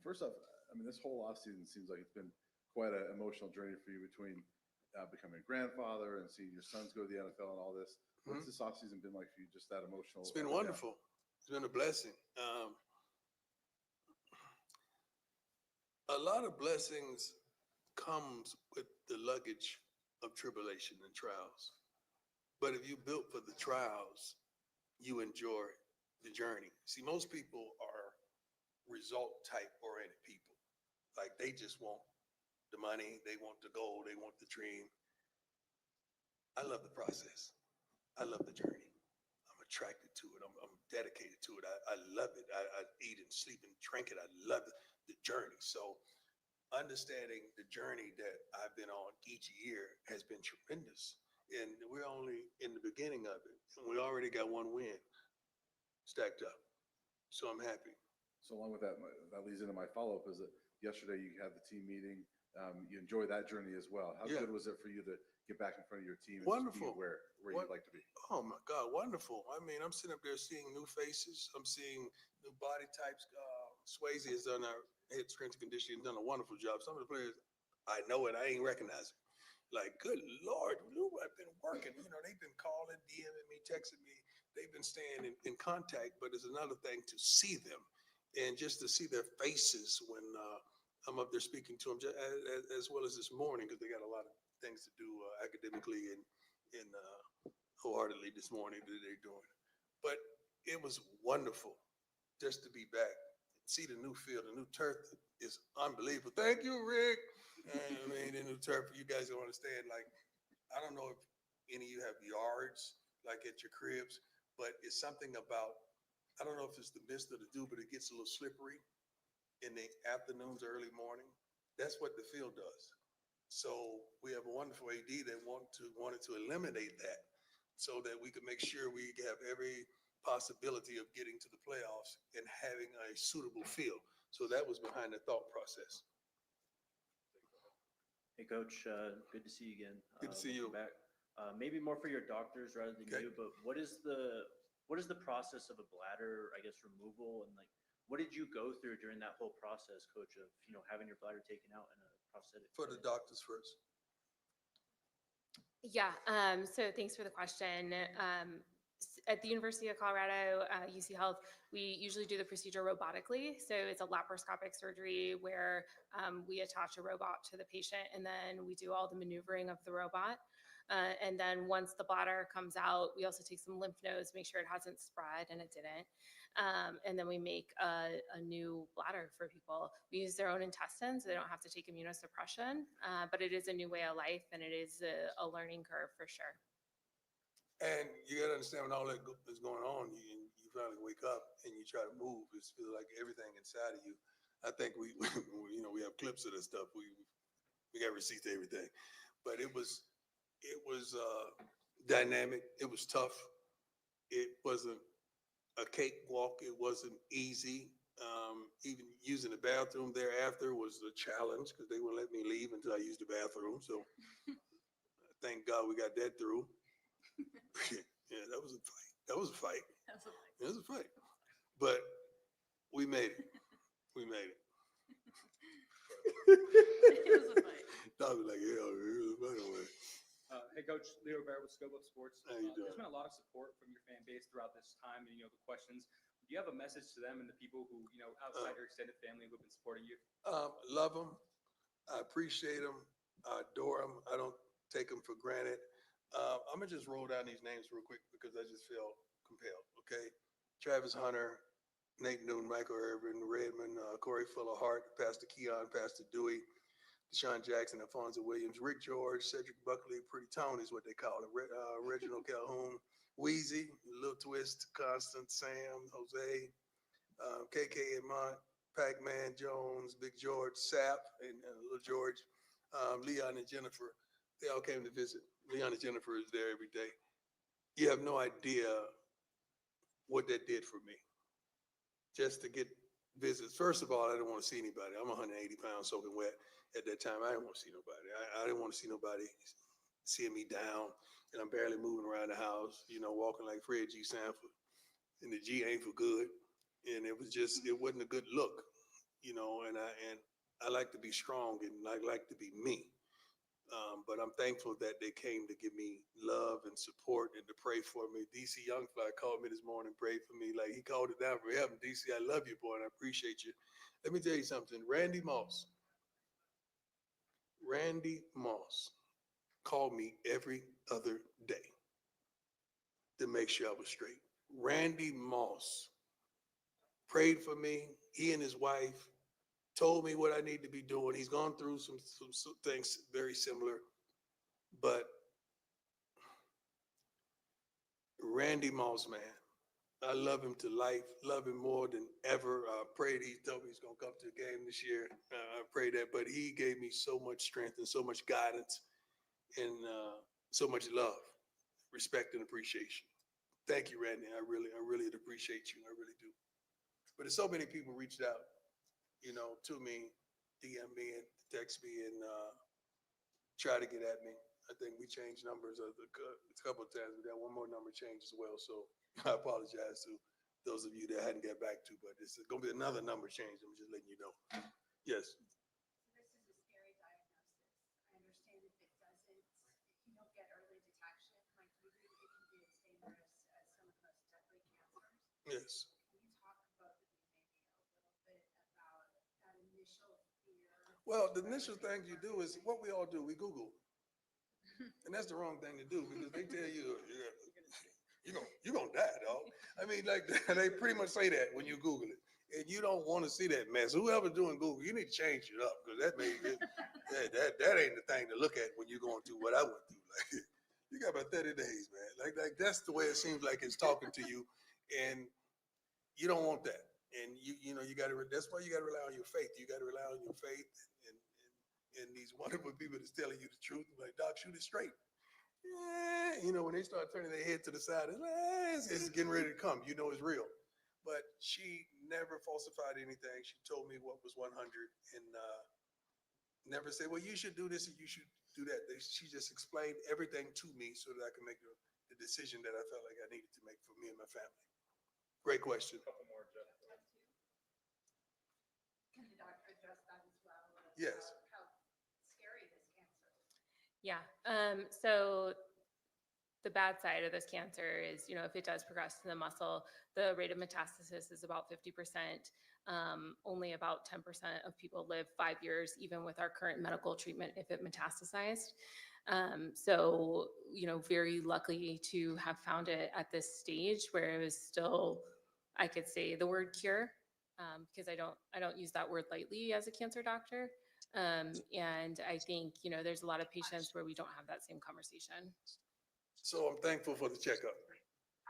First off, this whole offseason seems like it's been quite an emotional journey for you between becoming a grandfather and seeing your sons go to the NFL and all this. What's this offseason been like for you, just that emotional? It's been wonderful. It's been a blessing. A lot of blessings comes with the luggage of tribulation and trials. But if you built for the trials, you enjoy the journey. See, most people are result type oriented people. Like they just want the money, they want the goal, they want the dream. I love the process. I love the journey. I'm attracted to it. I'm dedicated to it. I love it. I eat and sleep and drink it. I love it, the journey. So understanding the journey that I've been on each year has been tremendous. And we're only in the beginning of it. And we already got one win stacked up. So I'm happy. So along with that, that leads into my follow-up is that yesterday you had the team meeting. You enjoyed that journey as well. How Yeah. good was it for you to get back in front of your team and Wonderful. be where What- you'd like to be? Oh my God, wonderful. I mean, I'm sitting up there seeing new faces. I'm seeing new body types. Swayze has done our head strength and conditioning, done a wonderful job. Some of the players, I know it, I ain't recognizing. Like, good Lord, Lou, I've been working. You know, they've been calling, DMing me, texting me. They've been staying in contact, but it's another thing to see them and just to see their faces when I'm up there speaking to them, as well as this morning, because they got a lot of things to do academically and wholeheartedly this morning that they're doing. But it was wonderful just to be back, see the new field, the new turf is unbelievable. Thank you, Rick. I mean, the new turf, you guys don't understand. Like, I don't know if any of you have yards like at your cribs, but it's something about, I don't know if it's the mist or the dew, but it gets a little slippery in the afternoons, early morning. That's what the field does. So we have a wonderful AD that wanted to eliminate that so that we could make sure we have every possibility of getting to the playoffs and having a suitable field. So that was behind the thought process. Hey, Coach, good to see you again. Good to see you. Back. Maybe more for your doctors rather than Okay. you, but what is the process of a bladder, I guess, removal, and like, what did you go through during that whole process, Coach, of having your bladder taken out and a prosthetic? For the doctors first. Yeah, so thanks for the question. At the University of Colorado, UC Health, we usually do the procedure robotically. So it's a laparoscopic surgery where we attach a robot to the patient and then we do all the maneuvering of the robot. And then once the bladder comes out, we also take some lymph nodes, make sure it hasn't spread, and it didn't. And then we make a new bladder for people. We use their own intestines. So they don't have to take immunosuppression, but it is a new way of life and it is a learning curve for sure. And you got to understand when all that is going on, you finally wake up and you try to move. It feels like everything inside of you. I think we we have clips of this stuff. We got receipts to everything, but it was dynamic. It was tough. It wasn't a cakewalk. It wasn't easy. Even using the bathroom thereafter was a challenge because they wouldn't let me leave until I used the bathroom. So thank God we got that through. Yeah, that was a fight. That was a fight. It was a fight. But we made it. We made it. It was a fight. I was like, yeah, it was a fight. Hey, Coach, Leo Bear with Scope Up Sports. How you doing? There's been a lot of support from your fan base throughout this time, and the questions. Do you have a message to them and the people who, outside your extended family, who have been supporting you? Love them. I appreciate them. I adore them. I don't take them for granted. I'm gonna just roll down these names real quick because I just feel compelled. Okay, Travis Hunter, Nate Newton, Michael Irvin, Redmond, Corey Fuller-Hart, Pastor Keon, Pastor Dewey, Deshaun Jackson, Alfonso Williams, Rick George, Cedric Buckley, Pretty Tony is what they call it. Reginald Calhoun, Wheezy, Lil Twist, Constant, Sam, Jose, KK and Mont, Pac-Man Jones, Big George, Sap, and Little George, Leon and Jennifer. They all came to visit. Leon and Jennifer is there every day. You have no idea what that did for me. Just to get visits. First of all, I didn't want to see anybody. I'm 180 pounds soaking wet at that time. I didn't want to see nobody. I didn't want to see nobody seeing me down, and I'm barely moving around the house, walking like Fred G. Sanford. And the G ain't for good. And it wasn't a good look, and I like to be strong and I like to be me. But I'm thankful that they came to give me love and support and to pray for me. DC Youngfly called me this morning, prayed for me. Like he called it down from heaven. DC, I love you, boy, and I appreciate you. Let me tell you something. Randy Moss Randy Moss called me every other day to make sure I was straight. Randy Moss prayed for me. He and his wife told me what I need to be doing. He's gone through some things very similar, but Randy Moss, man, I love him to life, love him more than ever. I prayed, he told me he's going to come to the game this year. I pray that, but he gave me so much strength and so much guidance and so much love, respect, and appreciation. Thank you, Randy. I really appreciate you. I really do. But there's so many people reached out, to me, DM me and text me and try to get at me. I think we changed numbers a couple of times. We got one more number change as well. So I apologize to those of you that I hadn't got back to, but it's going to be another number change. I'm just letting you know. Yes. This is a scary diagnosis. I understand if it doesn't, if you don't get early detection, like it can be as dangerous as some of the most deadly cancers. Yes. Can you talk about maybe a little bit about that initial fear? Well, the initial thing you do is what we all do. We Google. And that's the wrong thing to do because they tell you you're gonna die, dog. I mean, like they pretty much say that when you Google it, and you don't want to see that mess. Whoever's doing Google, you need to change it up because that ain't the thing to look at when you're going through what I went through. Like you got about 30 days, man. Like that's the way it seems like it's talking to you, and you don't want that. And you know you got to. That's why you got to rely on your faith. You got to rely on your faith and these wonderful people that's telling you the truth. Like, Doc, shoot it straight. Yeah, when they start turning their head to the side, it's getting ready to come. You know it's real. But she never falsified anything. She told me what was 100 and never said, well, you should do this and you should do that. She just explained everything to me so that I can make the decision that I felt like I needed to make for me and my family. Great question. Can the doctor address that as well? Yes. How scary this cancer is. Yeah. So the bad side of this cancer is, if it does progress to the muscle, the rate of metastasis is about 50%. Only about 10% of people live 5 years, even with our current medical treatment, if it metastasized. So, very lucky to have found it at this stage where it was still, I could say the word cure, because I don't use that word lightly as a cancer doctor. And I think, there's a lot of patients where we don't have that same conversation. So I'm thankful for the checkup,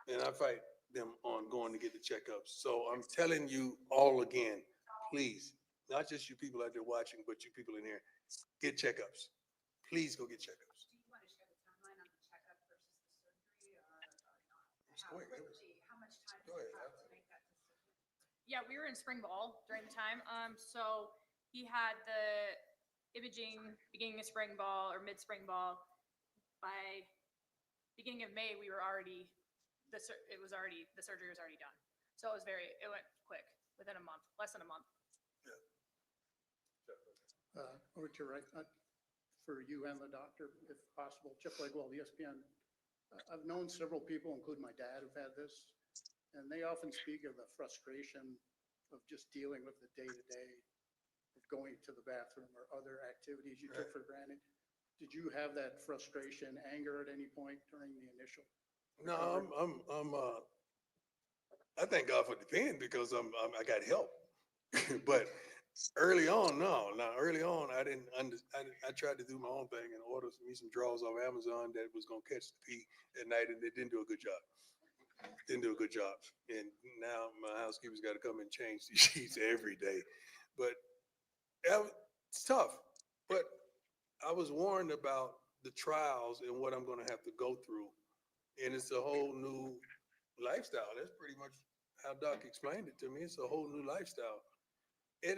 and I fight them on going to get the checkups. So I'm telling you all again, please, not just you people out there watching, but you people in here, get checkups. Please go get checkups. Do you want to share the timeline on the checkup versus the surgery or not? Go ahead. How much time does it have to make that decision? Yeah, we were in spring ball during the time. So he had the imaging beginning of spring ball or mid spring ball. By beginning of May, we were already the surgery was already done. So it went quick within a month, less than a month. Over to your right, for you and the doctor, if possible. Chip Legwell, ESPN. I've known several people, including my dad, who've had this, and they often speak of the frustration of just dealing with the day-to-day of going to the bathroom or other activities you took for granted. Did you have that frustration, anger at any point during the initial? No, I thank God for the pen because I got help. But early on, no. Now early on, I didn't. I tried to do my own thing and order me some drawers off Amazon that was gonna catch the pee at night, and they didn't do a good job. Didn't do a good job. And now my housekeeper's got to come and change the sheets every day. But it's tough. But I was warned about the trials and what I'm going to have to go through. And it's a whole new lifestyle. That's pretty much how Doc explained it to me. It's a whole new lifestyle. I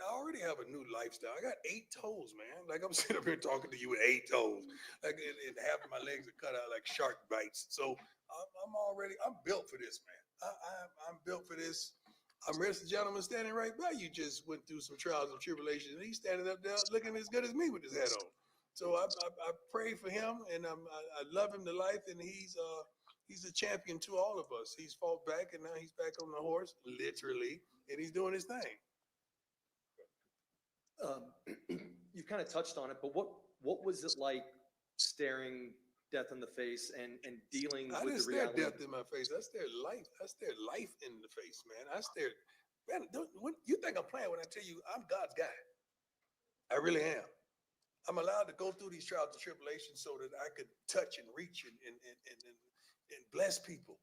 already have a new lifestyle. I got 8 toes, man. Like I'm sitting up here talking to you with 8 toes. Like and half of my legs are cut out like shark bites. So I'm built for this, man. I'm built for this. I'm rest the gentleman standing right by you just went through some trials and tribulations, and he's standing up there looking as good as me with his hat on. So I pray for him, and I love him to life, and he's a champion to all of us. He's fought back, and now he's back on the horse, literally, and he's doing his thing. you kind of touched on it, but what was it like staring death in the face and dealing I with didn't the stare reality? death in my face. I stared life. I stared life in the face, man. I stared. Man, you think I'm playing when I tell you I'm God's guy? I really am. I'm allowed to go through these trials and tribulations so that I could touch and reach and bless people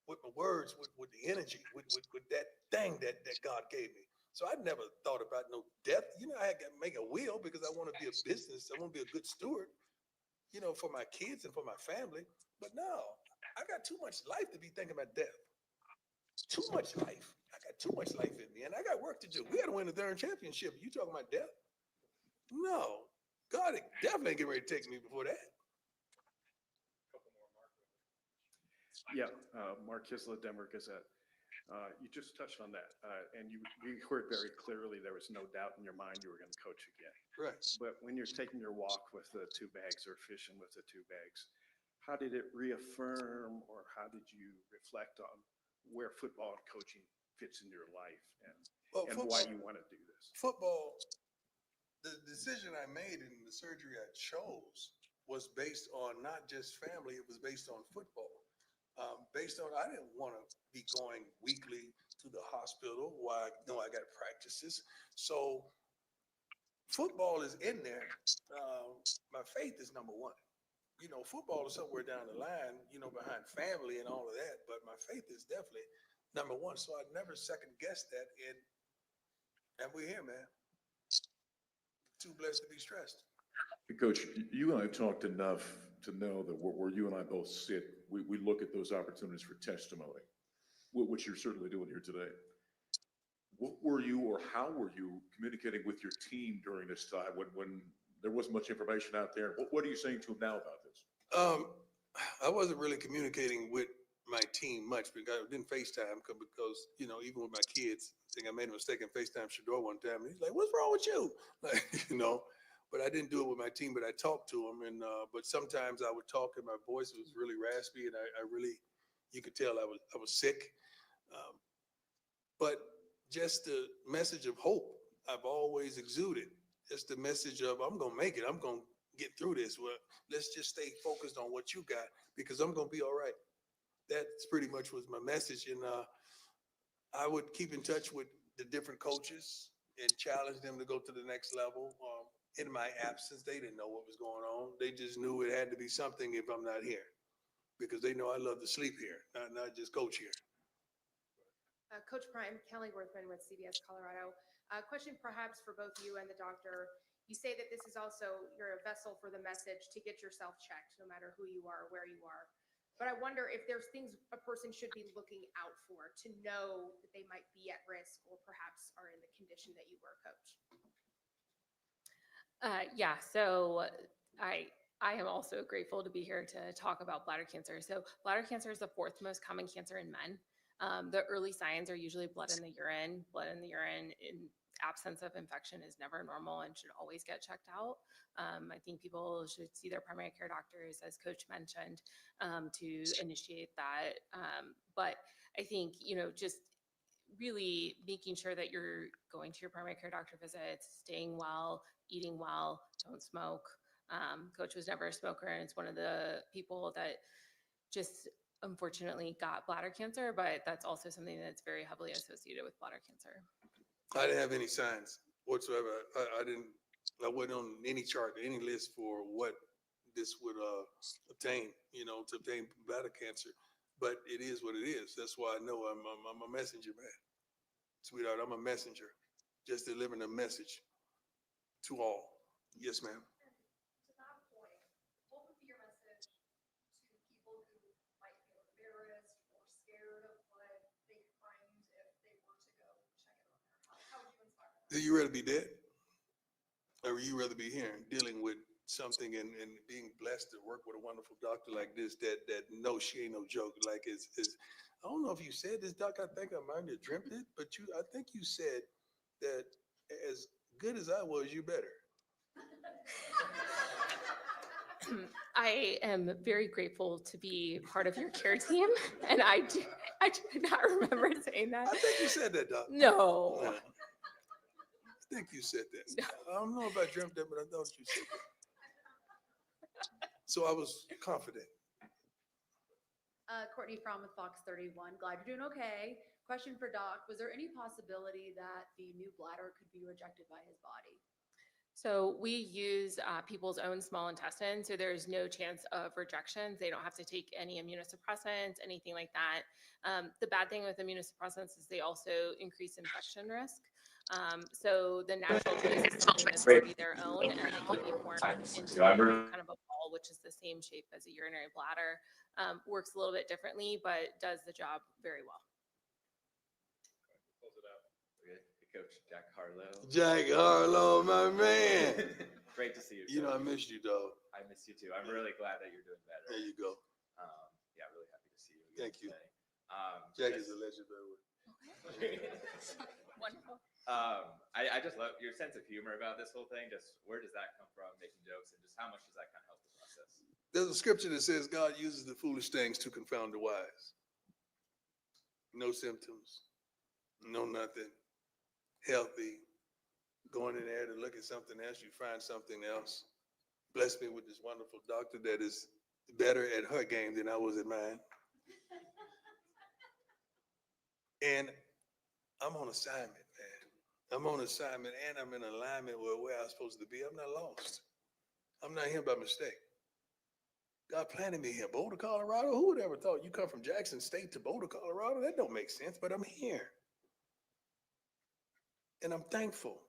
with my words, with the energy, with that thing that God gave me. So I never thought about no death. You know, I had to make a will because I want to be a business. I want to be a good steward, you know, for my kids and for my family. But no, I got too much life to be thinking about death. Too much life. I got too much life in me, and I got work to do. We got to win the third championship. You talking about death? No, God definitely ain't getting ready to take me before that. Yeah, Mark Kisla, Denver Gazette. You just touched on that, and we heard very clearly there was no doubt in your mind you were going to coach again. Right. But when you're taking your walk with the two bags or fishing with the two bags, how did it reaffirm or how did you reflect on where football and coaching fits in your life and why you want to do this? Football, the decision I made and the surgery I chose was based on not just family, it was based on football. Based on, I didn't want to be going weekly to the hospital while I know I got practices. So football is in there. My faith is number one. You know, football is somewhere down the line, you know, behind family and all of that. But my faith is definitely number one. So I never second guessed that. And we're here, man. Too blessed to be stressed. Coach, you and I talked enough to know that where you and I both sit, we look at those opportunities for testimony, which you're certainly doing here today. What were you or how were you communicating with your team during this time when there wasn't much information out there? What are you saying to them now about this? I wasn't really communicating with my team much because I didn't FaceTime because, you know, even with my kids, I think I made a mistake in FaceTime Shador one time. And he's like, "What's wrong with you?" Like, you know, but I didn't do it with my team, but I talked to them. And, but sometimes I would talk and my voice was really raspy and I really, you could tell I was sick. But just the message of hope I've always exuded. Just the message of I'm gonna make it. I'm gonna get through this. Well, let's just stay focused on what you got because I'm gonna be all right. That's pretty much was my message, and I would keep in touch with the different coaches and challenge them to go to the next level. In my absence, they didn't know what was going on. They just knew it had to be something if I'm not here, because they know I love to sleep here, not just coach here. Coach Prime, Kelly Worthman with CBS Colorado. Question perhaps for both you and the doctor. You say that this is also, you're a vessel for the message to get yourself checked, no matter who you are, where you are. But I wonder if there's things a person should be looking out for to know that they might be at risk or perhaps are in the condition that you were, Coach. Yeah, so I am also grateful to be here to talk about bladder cancer. So bladder cancer is the fourth most common cancer in men. The early signs are usually blood in the urine. Blood in the urine in absence of infection is never normal and should always get checked out. I think people should see their primary care doctors, as Coach mentioned, to initiate that. But I think, you know, just really making sure that you're going to your primary care doctor visits, staying well, eating well, don't smoke. Coach was never a smoker, and it's one of the people that just unfortunately got bladder cancer, but that's also something that's very heavily associated with bladder cancer. I didn't have any signs whatsoever. I wasn't on any chart, any list for what this would obtain, you know, to obtain bladder cancer. But it is what it is. That's why I know I'm a messenger, man. Sweetheart, I'm a messenger, just delivering a message to all. Yes, ma'am. To that point, what would be your message to people who might feel embarrassed or scared of what they could find if they were to go check it on their? How would you inspire them? Do you rather be dead? Or would you rather be here dealing with something and being blessed to work with a wonderful doctor like this that no, she ain't no joke. Like it's I don't know if you said this, Doc. I think I might have dreamt it, but I think you said that as good as I was, you better. I am very grateful to be part of your care team, and I do not remember saying that. I think you said that, Doc. No. I think you said that. I don't know if I dreamt that, but I thought you said that. So I was confident. Courtney Fromm with Fox 31. Glad you're doing okay. Question for Doc. Was there any possibility that the new bladder could be rejected by his body? So we use people's own small intestine, so there's no chance of rejections. They don't have to take any immunosuppressants, anything like that. The bad thing with immunosuppressants is they also increase infection risk. So the natural choice is something that's already their own, and it can be formed into kind of a ball, which is the same shape as a urinary bladder. Works a little bit differently, but does the job very well. Coach Jack Harlow. Jack Harlow, my man. Great to see you. You know, I missed you, dog. I miss you too. I'm really glad that you're doing better. There you go. Yeah, really happy to see you again. Thank you. Today. Jack is a legend, by the way. Wonderful. I just love your sense of humor about this whole thing. Just where does that come from, making jokes, and just how much does that kind of help the process? There's a scripture that says God uses the foolish things to confound the wise. No symptoms, no nothing. Healthy, going in there to look at something else, you find something else. Bless me with this wonderful doctor that is better at her game than I was at mine. And I'm on assignment, man. I'm on assignment and I'm in alignment with where I'm supposed to be. I'm not lost. I'm not here by mistake. God planted me here. Boulder, Colorado? Who would ever thought you come from Jackson State to Boulder, Colorado? That don't make sense, but I'm here. And I'm thankful.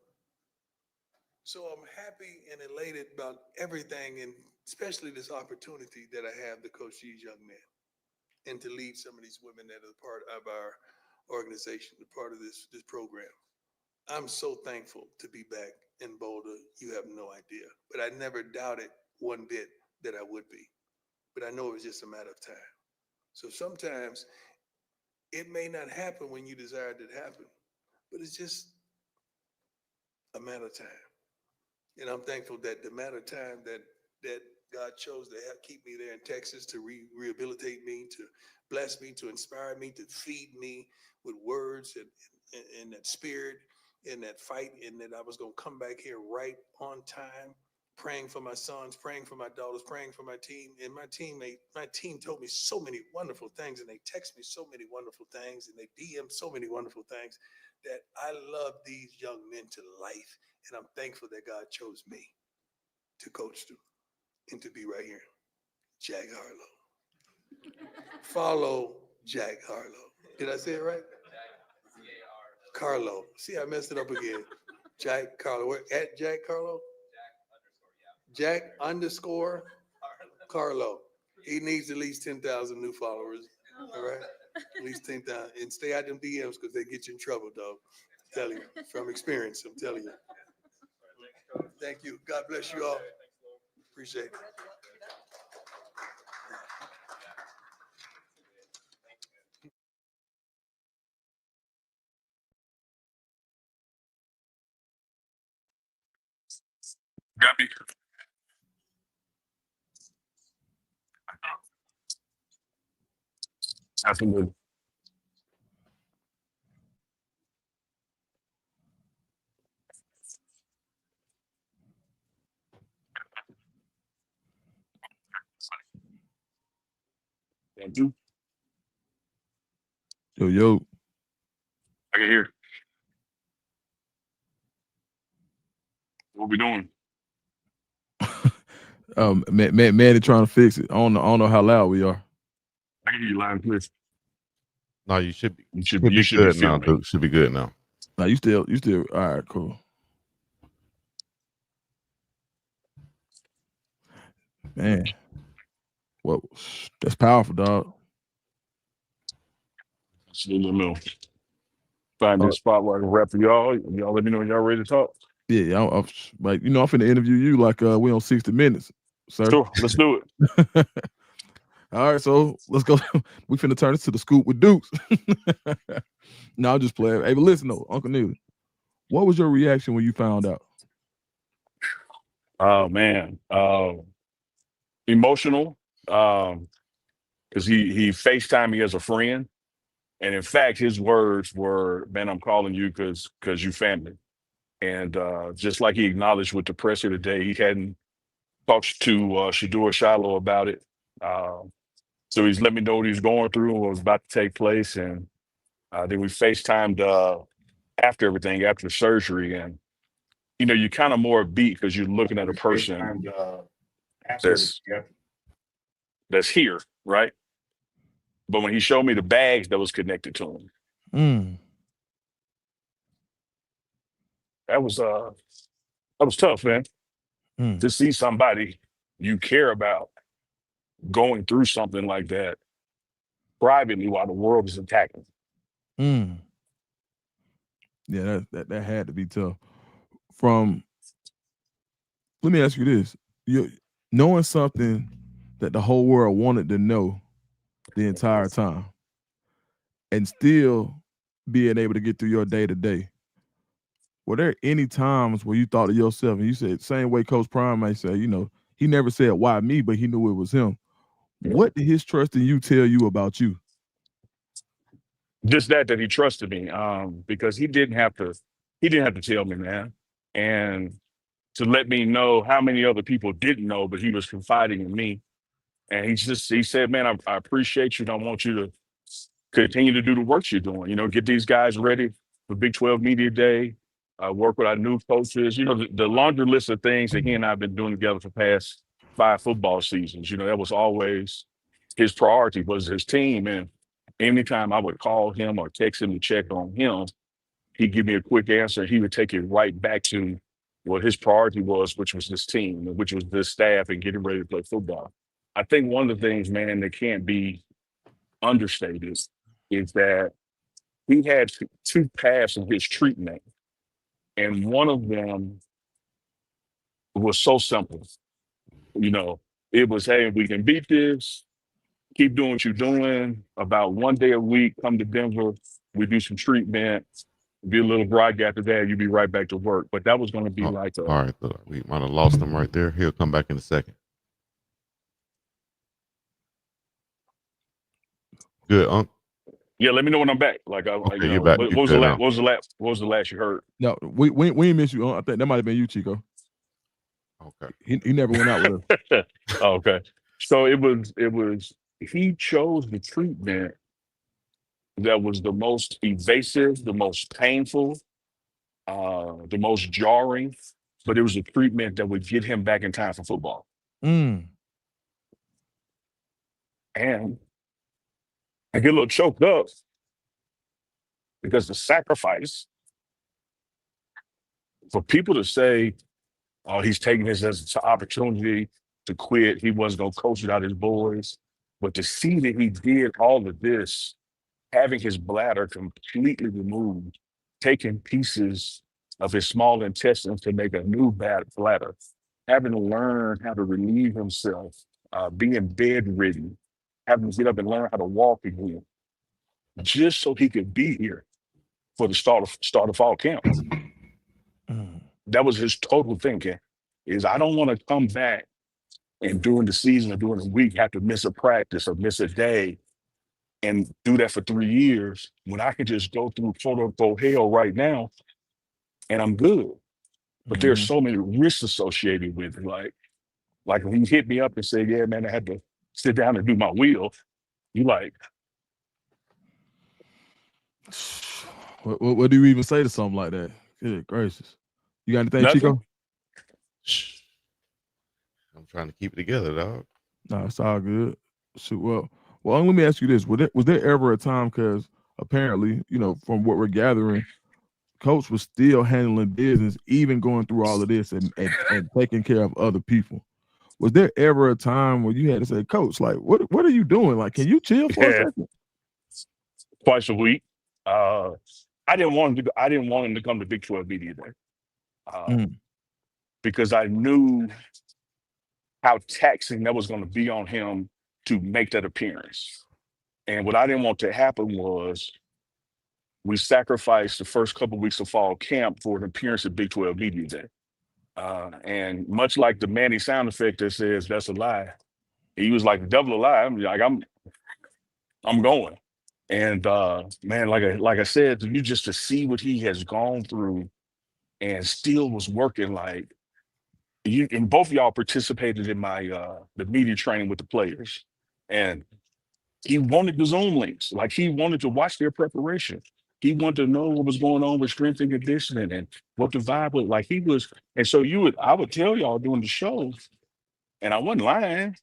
So I'm happy and elated about everything, and especially this opportunity that I have to coach these young men and to lead some of these women that are part of our organization, part of this program. I'm so thankful to be back in Boulder. You have no idea. But I never doubted one bit that I would be. But I know it was just a matter of time. So sometimes it may not happen when you desire it to happen, but it's just a matter of time. And I'm thankful that the matter of time that God chose to keep me there in Texas, to rehabilitate me, to bless me, to inspire me, to feed me with words and that spirit and that fight, and that I was going to come back here right on time, praying for my sons, praying for my daughters, praying for my team. And my team told me so many wonderful things, and they text me so many wonderful things, and they DM so many wonderful things, that I love these young men to life. And I'm thankful that God chose me to coach them and to be right here. Jack Harlow. Follow Jack Harlow. Did I say it right? Carlo. See, I messed it up again. Jack Carlo. We're at Jack Carlo? Jack underscore Carlo. He needs at least 10,000 new followers. All right? At least 10,000. And stay out them DMs because they get you in trouble, dog. I'm telling you. From experience, I'm telling you. Thank you. God bless you all. Appreciate it. Got me. Absolutely. Thank you. Yo. I can hear. What we doing? Manny trying to fix it. I don't know how loud we are. I can hear you loud and clear. No, you should be. You should be good now, filming. Duke. Should be good now. Now you still all right, cool. Man. Well, that's powerful, dog. Absolutely, no. Find this spot where I can rap for y'all. Y'all let me know when y'all ready to talk. Yeah, I'm like, I'm finna interview you like we on 60 Minutes, sir. Sure, let's do it. All right, so let's go. We finna turn this to the scoop with Dukes. No, I'm just playing. Hey, but listen though, Uncle Neely, what was your reaction when you found out? Oh man, emotional. Because he FaceTimed me as a friend, and in fact, his words were, "Man, I'm calling you because you family." And just like he acknowledged with the presser today, he hadn't talked to Shador Shiloh about it. So he's let me know what he's going through and what was about to take place. And then we FaceTimed after everything, after the surgery. And, you're kind of more beat because you're looking at a person that's that's here, right? But when he showed me the bags that was connected to him, Mm. that was tough, man. Mm. To see somebody you care about going through something like that privately while the world is attacking. Mm. Yeah, that had to be tough. From Let me ask you this: you knowing something that the whole world wanted to know the entire time, and still being able to get through your day to day. Were there any times where you thought to yourself, and you said same way Coach Prime might say, he never said why me, but he knew it was him. What did his trust in you tell you about you? Just that he trusted me, because he didn't have to tell me, man, and to let me know how many other people didn't know, but he was confiding in me. And he said, man, I appreciate you, and I want you to continue to do the work you're doing. Get these guys ready for Big 12 Media Day. Work with our new coaches. The laundry list of things that he and I have been doing together for the past 5 football seasons. That was always his priority, was his team. And anytime I would call him or text him to check on him, he'd give me a quick answer. He would take it right back to what his priority was, which was this team, which was this staff and getting ready to play football. I think one of the things, man, that can't be understated is that he had two paths in his treatment, and one of them was so simple. You know, it was, hey, we can beat this. Keep doing what you're doing. About one day a week, come to Denver. We do some treatment. Be a little groggy after that. You be right back to work. But that was going to be Oh, like all right, we might have lost him right there. He'll come back in a second. Good, Unc. yeah. Let me know when I'm back. Like, Okay, you're back. what You're was the good last? now. What was the last you heard? No, we ain't miss you. I think that might have been you, Chico. Okay. He never went out with us. Oh, okay. So it was he chose the treatment that was the most evasive, the most painful, the most jarring, but it was a treatment that would get him back in time for football. Mm. And I get a little choked up because the sacrifice for people to say, oh, he's taking this as an opportunity to quit. He wasn't going to coach without his boys. But to see that he did all of this, having his bladder completely removed, taking pieces of his small intestines to make a new bladder, having to learn how to relieve himself, being bedridden, having to get up and learn how to walk again, just so he could be here for the start of fall camp. Mm. That was his total thinking. Is I don't want to come back and during the season or during the week have to miss a practice or miss a day and do that for 3 years when I can just go through quote unquote hell right now and I'm good. But there's Mhm. so many risks associated with it. Like when he hit me up and said, yeah, man, I had to sit down and do my wheel. You like, What do you even say to something like that? Good gracious. You got anything, nothing? Chico? Shh. I'm trying to keep it together, dog. No, it's all good. Shoot, well, let me ask you this: was there ever a time? Because apparently, from what we're gathering, Coach was still handling business, even going through all of this and taking care of other people. Was there ever a time where you had to say, Coach, like, what are you doing? Like, can you chill for a Yeah, second? twice a week. Uh, I didn't want him to come to Big 12 Media Day Mm. because I knew how taxing that was going to be on him to make that appearance. And what I didn't want to happen was we sacrificed the first couple weeks of fall camp for an appearance at Big 12 Media Day. And much like the Manny sound effect that says that's a lie, he was like, double a lie. I'm going. And man, like I said, you just to see what he has gone through and still was working like you. And both of y'all participated in my the media training with the players, and he wanted the Zoom links. Like he wanted to watch their preparation. He wanted to know what was going on with strength and conditioning and what the vibe was like. He was, and so I would tell y'all during the show, and I wasn't lying.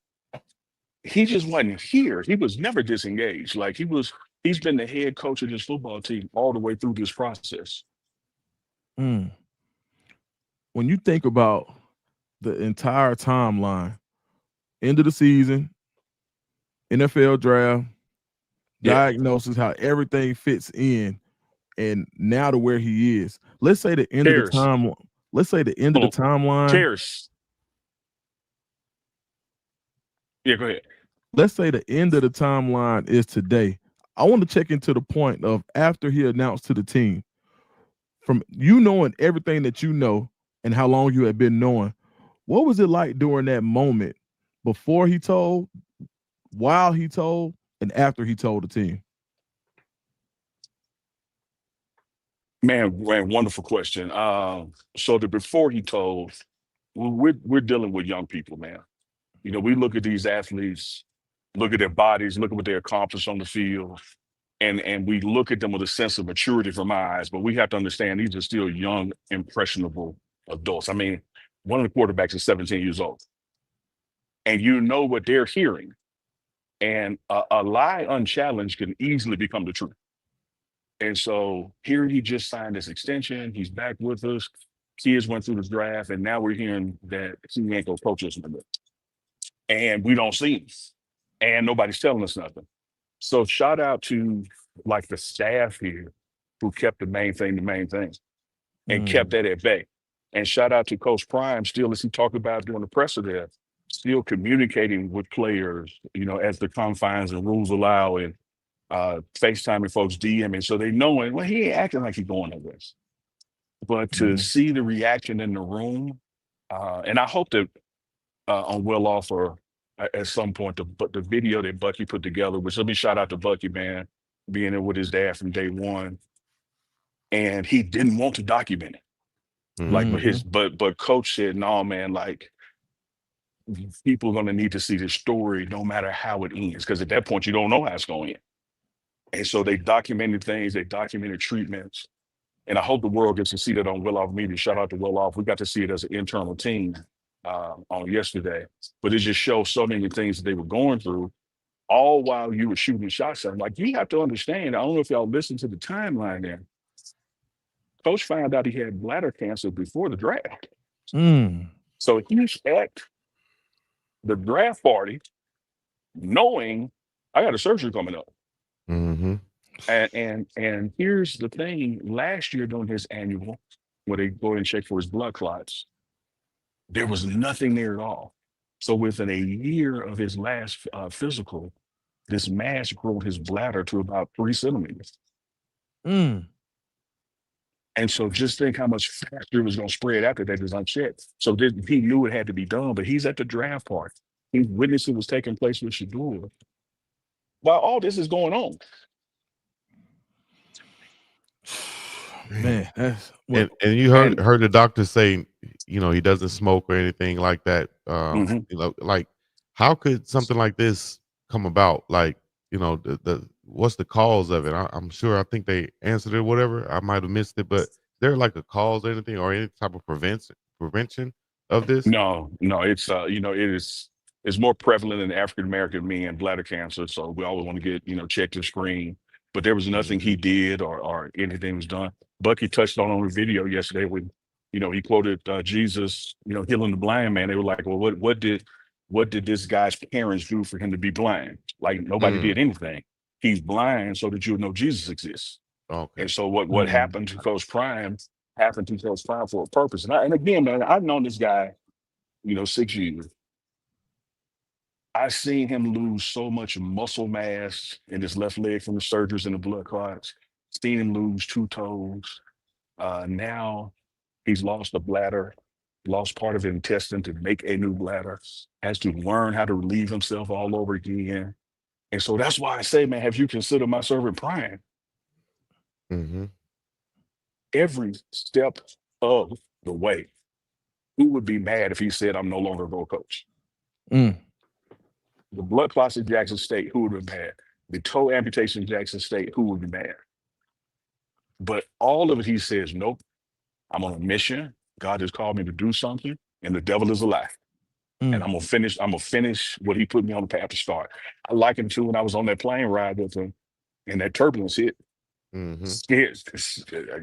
He just wasn't here. He was never disengaged. Like he's been the head coach of this football team all the way through this process. Mm. When you think about the entire timeline, end of the season, NFL draft, Yeah. diagnosis, how everything fits in, and now to where he is. Let's say the end of the Cheers. time. Let's say the end of the Hold on. timeline. Cheers. Yeah, go ahead. Let's say the end of the timeline is today. I want to check into the point of after he announced to the team, from you knowing everything that you know and how long you had been knowing, what was it like during that moment before he told, while he told, and after he told the team? Man, wonderful question. So the before he told, we're dealing with young people, man. You know, we look at these athletes, look at their bodies, look at what they accomplish on the field, and we look at them with a sense of maturity from our eyes. But we have to understand these are still young, impressionable adults. I mean, one of the quarterbacks is 17 years old, and you know what they're hearing. And a lie unchallenged can easily become the truth. And so here he just signed this extension. He's back with us. Kids went through the draft, and now we're hearing that he ain't gonna coach us no more. And we don't see him. And nobody's telling us nothing. So shout out to like the staff here who kept the main thing, and kept that at bay. And shout out to Coach Prime, still, as he talked about during the presser there, still communicating with players, you know, as the confines and rules allow, and FaceTiming folks, DMing, so they knowing, well, he ain't acting like he's going nowhere. But to see the reaction in the room, and I hope that on Will Offer at some point, the video that Bucky put together, which let me shout out to Bucky, man, being there with his dad from day one, and he didn't want to document it. Like, but Coach said, no, man, like people are gonna need to see this story no matter how it ends, because at that point you don't know how it's going to end. And so they documented things, they documented treatments. And I hope the world gets to see that on Will Off Media. Shout out to Will Off. We got to see it as an internal team on yesterday. But it just shows so many things that they were going through, all while you were shooting shots at them. Like, you have to understand, I don't know if y'all listened to the timeline there. Coach found out he had bladder cancer before the draft. So he's at the draft party knowing I got a surgery coming up. Mm-hmm. And here's the thing: last year during his annual, where they go and check for his blood clots, there was nothing there at all. So within a year of his last physical, this mass grew his bladder to about 3 centimeters. And so just think how much faster it was going to spread after that is unchecked. So he knew it had to be done, but he's at the draft party. He witnessed it was taking place with Shador while all this is going on. Man, that's and you heard the doctor say, you know, he doesn't smoke or anything like that. You know, like how could something like this come about? Like, you know, the what's the cause of it? I'm sure I think they answered it, whatever. I might have missed it, but is there like a cause or anything, or any type of prevention of this? No, it's you know, it's more prevalent in African American men, bladder cancer. So we always want to get, you know, checked and screened. But there was nothing he did or anything was done. Bucky touched on the video yesterday when, you know, he quoted Jesus, you know, healing the blind man. They were like, well, what did this guy's parents do for him to be blind? Like nobody did anything. He's blind so that you'll know Jesus exists. Okay. And so what happened to Coach Prime happened to Coach Prime for a purpose. And again, man, I've known this guy, you know, 6 years. I've seen him lose so much muscle mass in his left leg from the surgeries and the blood clots. Seen him lose 2 toes. Now he's lost a bladder, lost part of his intestine to make a new bladder, has to learn how to relieve himself all over again. And so that's why I say, man, have you considered my servant Prime? Mm-hmm. Every step of the way, who would be mad if he said, I'm no longer going to coach? Mm. The blood clots in Jackson State, who would be mad? The toe amputation in Jackson State, who would be mad? But all of it, he says, nope, I'm on a mission. God has called me to do something, and the devil is a lie. And I'm gonna finish what he put me on the path to start. I like him too when I was on that plane ride with him and that turbulence hit. Scared,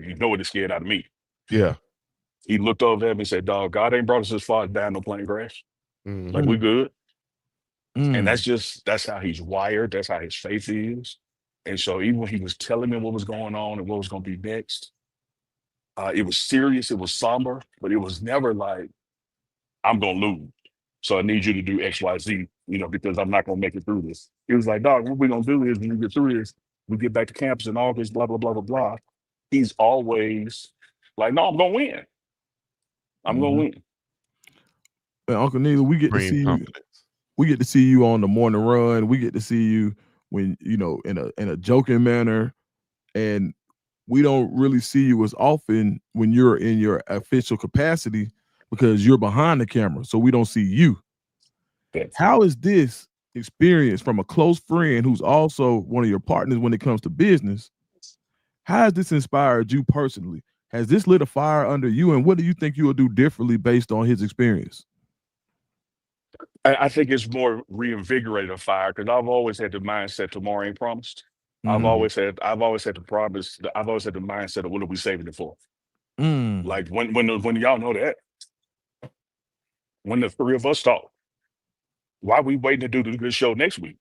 you know what it scared out of me. Yeah. He looked over at me and said, dog, God ain't brought us this far to die in no plane crash. Like, we Mm. good. And Mm. that's how he's wired. That's how his faith is. And so even when he was telling me what was going on and what was going to be next, it was serious, it was somber, but it was never like, I'm going to lose. So I need you to do X, Y, Z, because I'm not going to make it through this. He was like, dog, what we're going to do is when we get through this, we get back to campus in August, blah, blah, blah, blah, blah. He's always like, no, I'm going to win. I'm going to win. And Uncle Neely, we get to Supreme see you. confidence. We get to see you on the morning run. We get to see you when in a joking manner, and we don't really see you as often when you're in your official capacity because you're behind the camera, so we don't see you. Yes. How is this experience from a close friend who's also one of your partners when it comes to business? How has this inspired you personally? Has this lit a fire under you, and what do you think you will do differently based on his experience? I think it's more reinvigorated a fire because I've always had the mindset tomorrow ain't promised. I've always had the mindset of what are we saving it for? Like when y'all know that, when the three of us talk, why are we waiting to do the good show next week?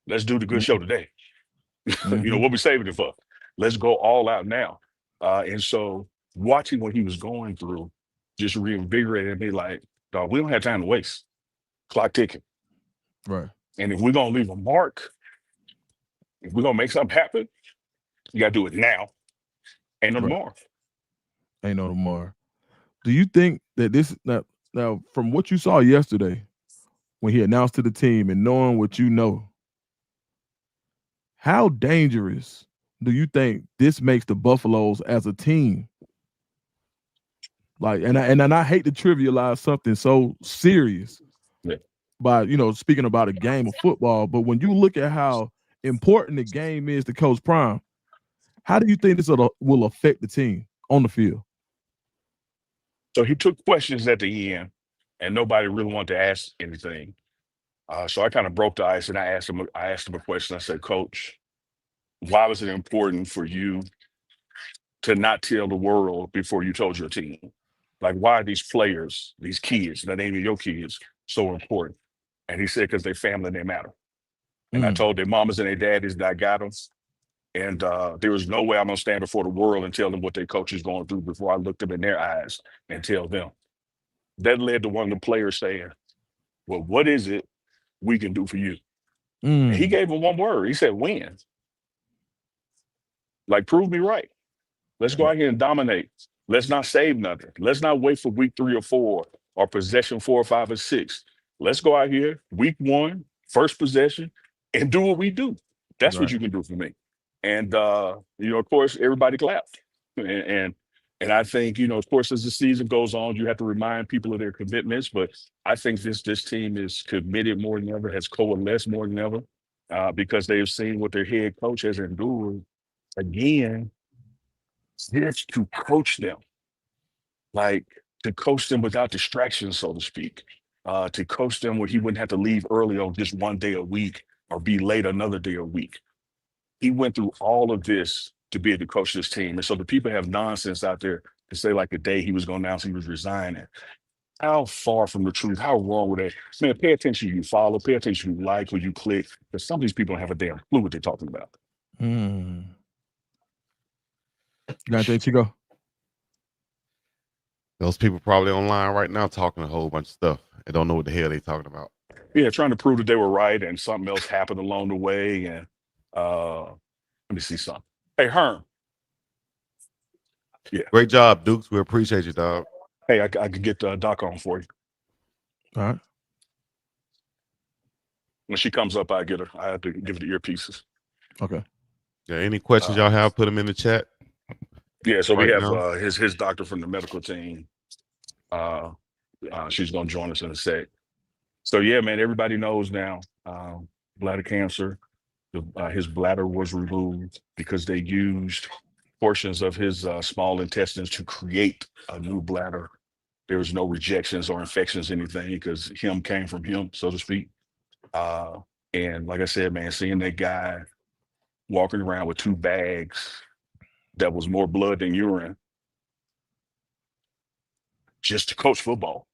Let's do the good show today. What we saving it for? Let's go all out now. And so watching what he was going through just reinvigorated me like, dog, we don't have time to waste. Clock ticking. Right. And if we're gonna leave a mark, if we're gonna make something happen, you gotta do it now. Ain't no Right. tomorrow. Ain't no tomorrow. Do you think that this now from what you saw yesterday when he announced to the team and knowing what you know, how dangerous do you think this makes the Buffaloes as a team? Like, and I hate to trivialize something so serious by speaking about a game of football, but when you look at how important the game is to Coach Prime, how do you think this will affect the team on the field? So he took questions at the end, and nobody really wanted to ask anything. So I kind of broke the ice, and I asked him a question. I said, Coach, why was it important for you to not tell the world before you told your team? Like, why are these players, these kids, the name of your kids, so important? And he said, because they family and they matter. And I told their mamas and their daddies that I got them. And there was no way I'm going to stand before the world and tell them what their coach is going through before I look them in their eyes and tell them. That led to one of the players saying, well, what is it we can do for you? And he gave him one word. He said, win. Like, prove me right. Let's go out here and dominate. Let's not save nothing. Let's not wait for week 3 or 4 or possession 4 or 5 or 6. Let's go out here, week 1, first possession, and do what we do. That's what you can do for me. And of course, everybody clapped. And I think, of course, as the season goes on, you have to remind people of their commitments. But I think this team is committed more than ever, has coalesced more than ever, because they've seen what their head coach has endured. Again, just to coach them, like to coach them without distractions, so to speak, to coach them where he wouldn't have to leave early on just one day a week or be late another day a week. He went through all of this to be able to coach this team. And so the people have nonsense out there to say like the day he was going to announce he was resigning. How far from the truth? How wrong with that? Man, pay attention who you follow, pay attention who you like, who you click, because some of these people don't have a damn clue what they're talking about. You got anything, Chico? Those people probably online right now talking a whole bunch of stuff and don't know what the hell they talking about. Yeah, trying to prove that they were right and something else happened along the way. And let me see something. Hey, Herm. Yeah. Great job, Dukes. We appreciate you, dog. Hey, I could get Doc on for you. All right. When she comes up, I get her. I have to give her the earpieces. Okay. Yeah. Any questions y'all have, put them in the chat. Yeah, so we right have now? his doctor from the medical team. She's gonna join us in a sec. So yeah, man, everybody knows now. Bladder cancer. His bladder was removed because they used portions of his small intestines to create a new bladder. There was no rejections or infections, anything, because him came from him, so to speak. Uh, and like I said, man, seeing that guy walking around with 2 bags that was more blood than urine just to coach football.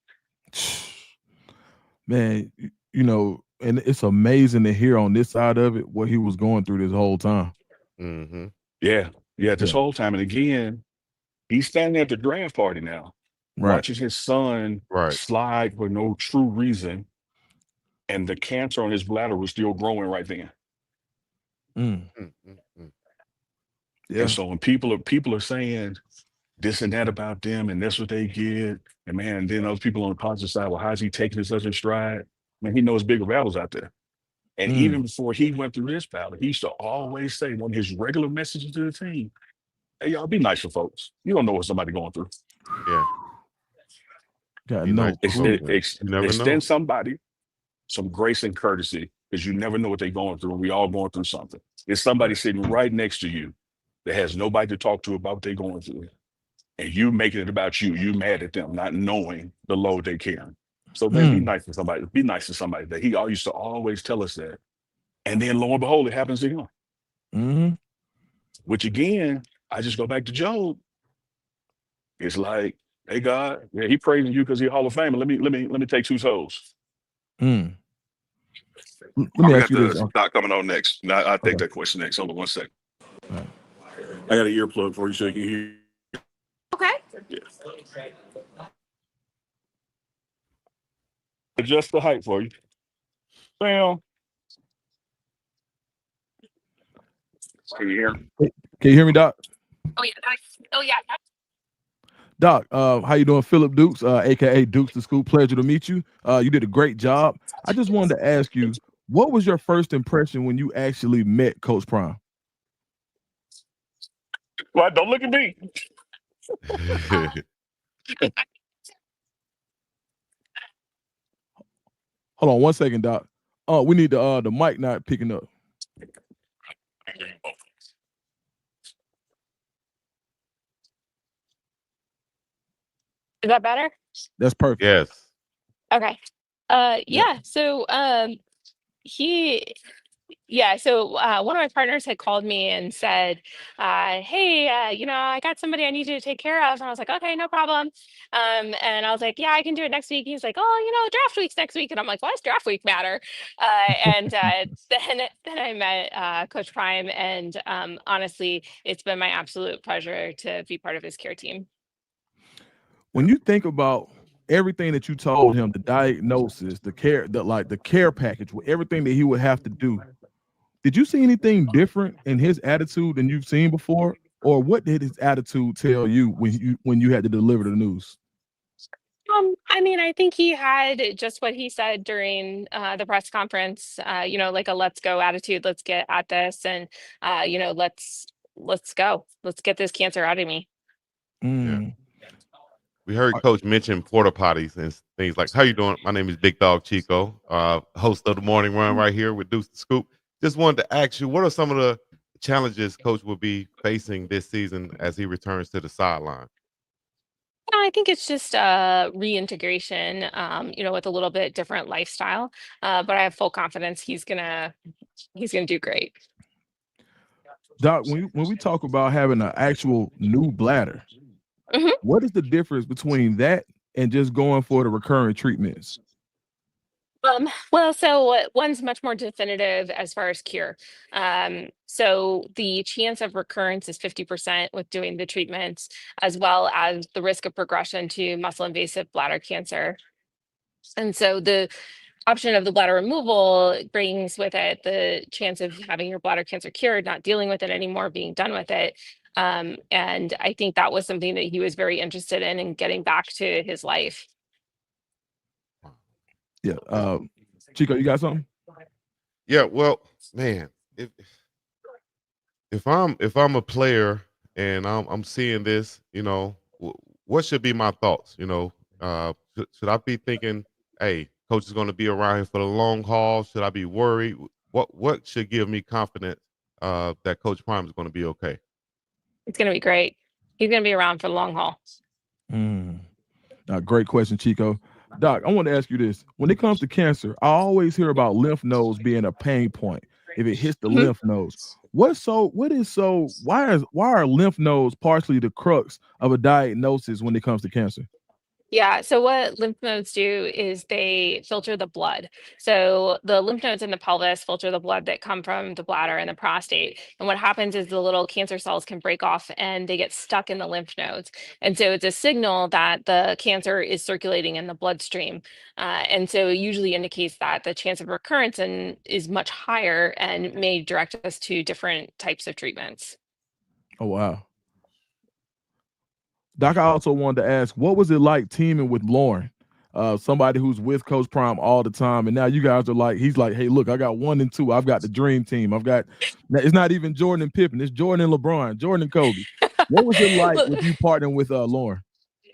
Man, you know, and it's amazing to hear on this side of it what he was going through this whole time. Mm-hmm. Yeah, this Yeah. whole time. And again, he's standing at the draft party now, Right. watching his son Right. slide for no true reason, and the cancer on his bladder was still growing right then. Mm. Mm-hmm. Yeah. And so when people are saying this and that about them, and that's what they get, and man, then those people on the positive side, well, how's he taking this such in stride? Man, he knows bigger battles out there. And even before he went through this battle, he used to always say one of his regular messages to the team: "Hey, y'all, be nice to folks. You don't know what somebody going through. Yeah. Got Be nice no to folks, man. You never know. Extend somebody some grace and courtesy, because you never know what they're going through. And we all going through something. There's somebody Right. sitting right next to you that has nobody to talk to about what they're going through. And you making it about you. You mad at them, not knowing the load they carrying. So man, be nice to somebody. Be nice to somebody. That he all used to always tell us that. And then lo and behold, it happens to him. Mm-hmm. Which again, I just go back to Job. It's like, hey God, yeah, he praising you because he's a Hall of Famer. Let me take 2 souls. Mm. Let Oh, me we ask got you this. the doc coming on next. Now, I'll take Okay. that question next. Hold on one second. All right. I got an earplug for you so you can hear. Okay. Yeah. Adjust the height for you. Bam. Can you hear? Can you hear me, Doc? Oh yeah. Oh yeah. Doc, how you doing? Philip Dukes, aka Dukes the Scoop. Pleasure to meet you. You did a great job. I just wanted to ask you, what was your first impression when you actually met Coach Prime? Well, don't look at me. Hold on one second, Doc. We need the mic not picking up. Is that better? That's perfect. Yes. Okay. Yeah. Yeah. So he so one of my partners had called me and said, hey, I got somebody I need you to take care of. And I was like, okay, no problem. And I was like, yeah, I can do it next week. He's like, oh, draft week's next week. And I'm like, why does draft week matter? And then I met Coach Prime, and honestly, it's been my absolute pleasure to be part of his care team. When you think about everything that you told him, the diagnosis, the care, the care package, with everything that he would have to do, did you see anything different in his attitude than you've seen before? Or what did his attitude tell you when you had to deliver the news? I mean, I think he had just what he said during the press conference, like a let's go attitude, let's get at this, and let's go. Let's get this cancer out of me. Yeah. Mm. We heard Coach mention porta potties and things like, how you doing? My name is Big Dog Chico, host of the Morning Run right here with Deuce the Scoop. Just wanted to ask you, what are some of the challenges Coach will be facing this season as he returns to the sideline? I think it's just reintegration, with a little bit different lifestyle. But I have full confidence he's gonna do great. Doc, when we talk about having an actual new bladder, Mhm. what is the difference between that and just going for the recurrent treatments? Well, so one's much more definitive as far as cure. So the chance of recurrence is 50% with doing the treatments, as well as the risk of progression to muscle invasive bladder cancer. And so the option of the bladder removal brings with it the chance of having your bladder cancer cured, not dealing with it anymore, being done with it. And I think that was something that he was very interested in and getting back to his life. Yeah. Chico, you got something? Yeah, well, man, if I'm a player and I'm seeing this, what should be my thoughts? Should I be thinking, hey, coach is going to be around here for the long haul? Should I be worried? What should give me confidence that Coach Prime is going to be okay? It's going to be great. He's going to be around for the long haul. Mm. Great question, Chico. Doc, I want to ask you this. When it comes to cancer, I always hear about lymph nodes being a pain point if it hits the lymph nodes. Why are lymph nodes partially the crux of a diagnosis when it comes to cancer? Yeah. So what lymph nodes do is they filter the blood. So the lymph nodes in the pelvis filter the blood that come from the bladder and the prostate. And what happens is the little cancer cells can break off and they get stuck in the lymph nodes. And so it's a signal that the cancer is circulating in the bloodstream. And so it usually indicates that the chance of recurrence is much higher and may direct us to different types of treatments. Oh, wow. Doc, I also wanted to ask, what was it like teaming with Lauren? Somebody who's with Coach Prime all the time, and now you guys are like, he's like, hey, look, I got 1 and 2. I've got the dream team. It's not even Jordan and Pippen, it's Jordan and LeBron, Jordan and Kobe. What was it like with you partnering with Lauren?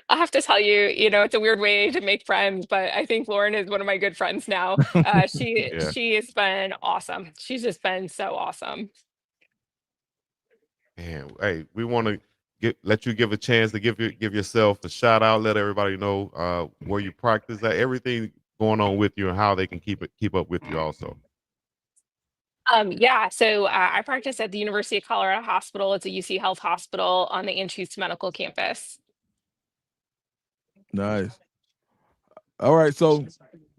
I have to tell you, it's a weird way to make friends, but I think Lauren is one of my good friends now. She Yeah. she has been awesome. She's just been so awesome. And hey, we want to let you give a chance to give yourself a shout out. Let everybody know where you practice at, everything going on with you, and how they can keep up with you. Also, Yeah, so I practice at the University of Colorado Hospital. It's a UC Health hospital on the Anschutz Medical campus. Nice. All right, so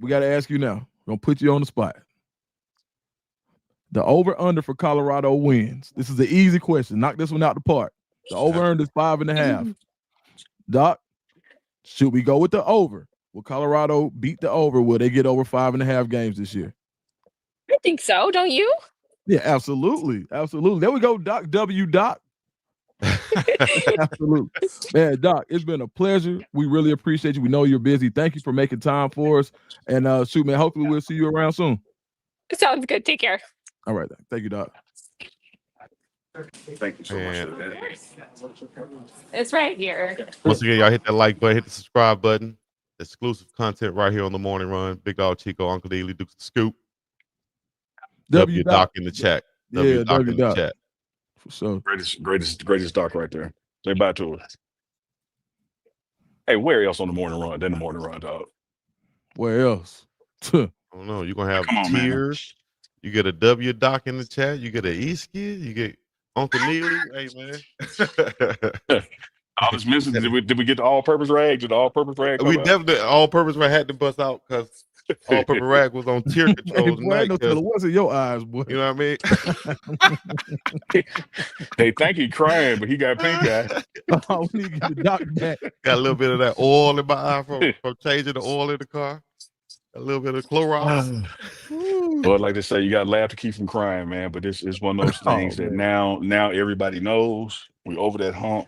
we got to ask you now. We're going to put you on the spot. The over-under for Colorado wins. This is an easy question. Knock this one out the park. The over-under is 5.5. Doc, should we go with the over? Will Colorado beat the over? Will they get over 5.5 games this year? I think so, don't you? Yeah, absolutely. Absolutely. There we go, Doc W. Doc. Absolutely. Man, Doc, it's been a pleasure. We really appreciate you. We know you're busy. Thank you for making time for us. And shoot, man, hopefully we'll see you around soon. Sounds good. Take care. All right. Thank you, Doc. Thank you so much for that. It's right here. once again, y'all hit that like button, hit the subscribe button. Exclusive content right here on the Morning Run. Big Dog Chico, Uncle Neely, Duke Scoop. W Doc in the chat. W Yeah, Doc W in the Doc. chat. For sure. Greatest Doc right there. Say bye to us. Hey, where else on the morning run than the morning run, dog? Where else? I don't know. You're gonna have Come on, man. tears. You get a W Doc in the chat. You get a Eski. You get Uncle Neely. Hey man. I was missing. Did we get the all-purpose rag? Did the all-purpose rag come We out? definitely all purpose rag had to bust out because all purpose rag was on tear Hey, control boy, ain't tonight. no telling what's in your eyes, boy. You know what I mean? They think he crying, but he got pink eye. Oh, we need to get the Doc back. Got a little bit of that oil in my eye from changing the oil in the car. A little bit of Clorox. Well, like they say, you got to laugh to keep from crying, man. But it's one of those things that now everybody knows. We over that hump.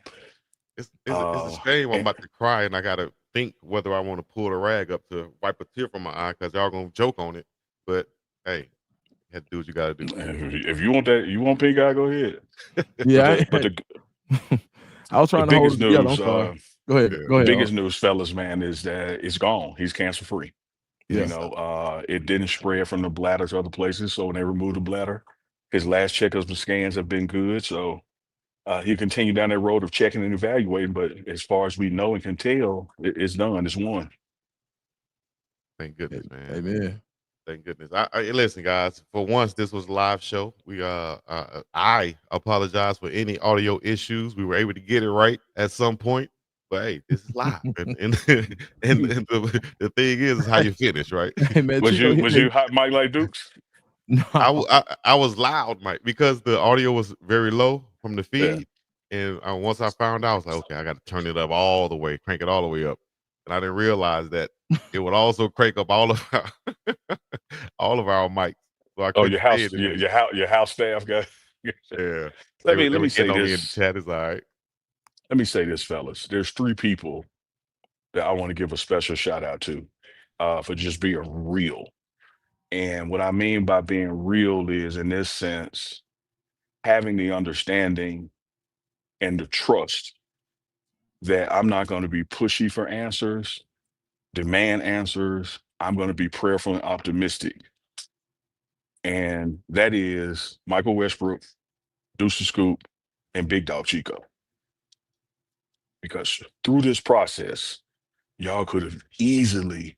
It's a shame I'm about to cry and I gotta think whether I want to pull the rag up to wipe a tear from my eye because y'all gonna joke on it. But hey, you have to do what you gotta do. If you want that, you want pink eye, go ahead. Yeah, but I was trying the to hold biggest it together. I'm news, sorry. Go ahead. Yeah. Go ahead. biggest news, fellas, man, is that it's gone. He's cancer free. Yeah. You know, it didn't spread from the bladder to other places. So when they removed the bladder, his last checkups and scans have been good. So he'll continue down that road of checking and evaluating. But as far as we know and can tell, it's done. It's won. Thank goodness, man. Amen. Thank goodness. Listen, guys. For once, this was a live show. I apologize for any audio issues. We were able to get it right at some point, but hey, this is live, and the thing is how you finish, right? Hey, man, Was Chico, you hot mic like Dukes? No. I was loud, Mike, because the audio was very low from the feed, and once I found out, I was like, okay, I got to turn it up all the way, crank it all the way up, and I didn't realize that it would also crank up all of our mics. So I couldn't Your say house, anything. your house staff guy. Yeah. Let They me were say getting on me in the this. chat. It's all right. Let me say this, fellas. There's 3 people that I want to give a special shout out to for just being real. And what I mean by being real is, in this sense, having the understanding and the trust that I'm not going to be pushy for answers, demand answers. I'm going to be prayerful and optimistic. And that is Michael Westbrook, Deuce the Scoop, and Big Dog Chico. Because through this process, y'all could have easily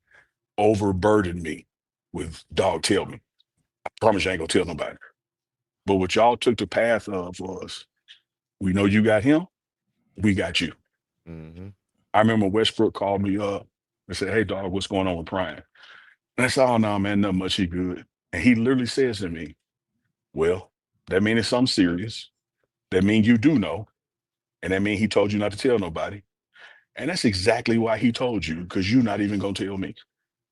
overburdened me with dog tell me. I promise you I ain't gonna tell nobody. But what y'all took the path of was, we know you got him, we got you. Mm-hmm. I remember Westbrook called me up and said, "Hey dog, what's going on with Brian?" And I said, "Oh no, man, nothing much, he good." And he literally says to me, "Well, that means it's something serious. That means you do know. And that means he told you not to tell nobody. And that's exactly why he told you, because you're not even gonna tell me.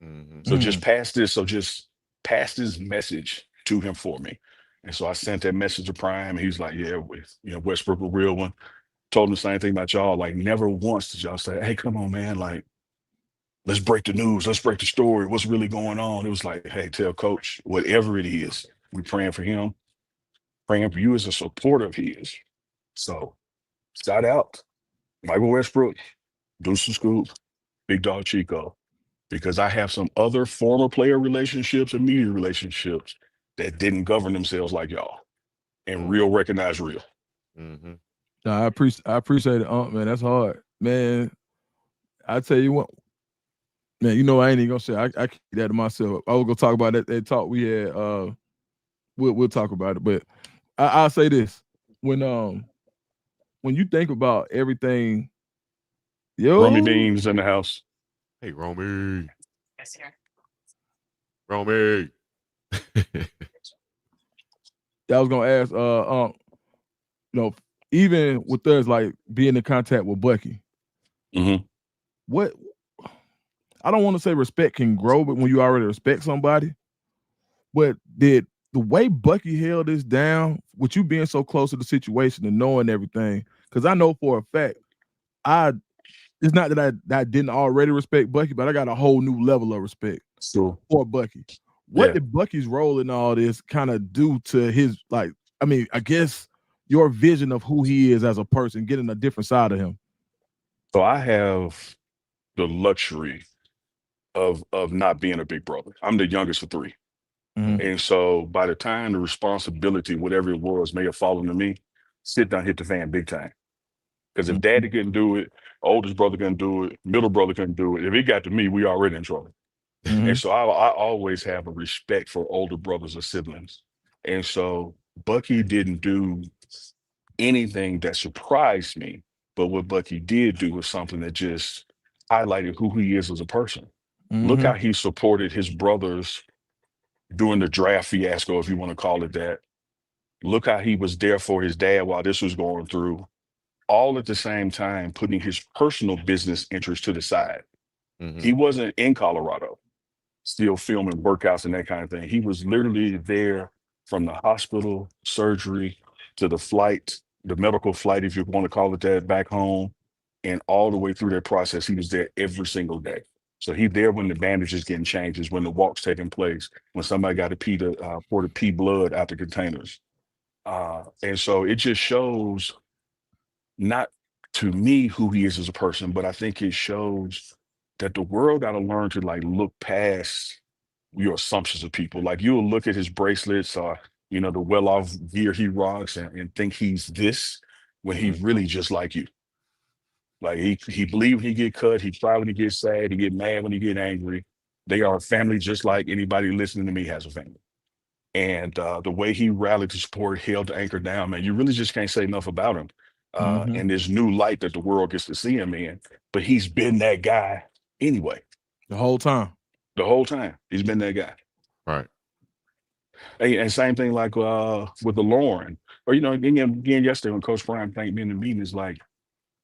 Mm-hmm. So just pass this. So just pass this message to him for me." And so I sent that message to Prime. And he's like, "Yeah, with Westbrook, a real one." Told him the same thing about y'all. Like, never once did y'all say, "Hey, come on, man. Like, let's break the news. Let's break the story. What's really going on?" It was like, "Hey, tell coach whatever it is. We praying for him, praying for you as a supporter of his." So shout out Michael Westbrook, Deuce the Scoop, Big Dog Chico, because I have some other former player relationships and media relationships that didn't govern themselves like y'all, and real recognize real. Mm-hmm. Nah, I appreciate it, man. That's hard, man. I tell you what, man. You know I ain't even gonna say I keep that to myself. I was gonna talk about that talk we had. We'll talk about it, but I'll say this: when you think about everything, Rummy yo, Beans in the house. Hey, Romy. Romy. I was gonna ask, you know, even with us like being in contact with Bucky, Mm-hmm. what I don't want to say respect can grow, but when you already respect somebody, but did the way Bucky held this down, with you being so close to the situation and knowing everything, because I know for a fact, I it's not that I didn't already respect Bucky, but I got a whole new level of respect So for Bucky. What yeah. did Bucky's role in all this kind of do to his, like, I mean, I guess your vision of who he is as a person, getting a different side of him? So I have the luxury of not being a big brother. I'm the youngest of three. Mhm. And so by the time the responsibility, whatever it was, may have fallen to me, sit down, hit the fan big time. Because if Mhm. daddy couldn't do it, oldest brother couldn't do it, middle brother couldn't do it. If it got to me, we already in trouble. And Mhm. so I always have a respect for older brothers or siblings. And so Bucky didn't do anything that surprised me, but what Bucky did do was something that just highlighted who he is as a person. Look how Mhm. he supported his brothers during the draft fiasco, if you want to call it that. Look how he was there for his dad while this was going through, all at the same time, putting his personal business interests to the side. Mm-hmm. He wasn't in Colorado still filming workouts and that kind of thing. He was literally there from the hospital, surgery, to the flight, the medical flight, if you want to call it that, back home. And all the way through that process, he was there every single day. So he there when the bandages getting changed, when the walks taking place, when somebody got to pee the pour the pee blood out the containers. And so it just shows, not to me who he is as a person, but I think it shows that the world got to learn to like look past your assumptions of people. Like you'll look at his bracelets or the well-off gear he rocks and think he's this when Mm-hmm. he's really just like you. Like he believe when he get cut, he cry when he gets sad, he get mad when he get angry. They are a family just like anybody listening to me has a family. And the way he rallied to support, held the anchor down, man, you really just can't say enough about him. Mhm. And this new light that the world gets to see him in. But he's been that guy anyway. The whole time. The whole time. He's been that guy. Right. And same thing like with the Lauren. Or again yesterday when Coach Prime thanked me in the meeting, is like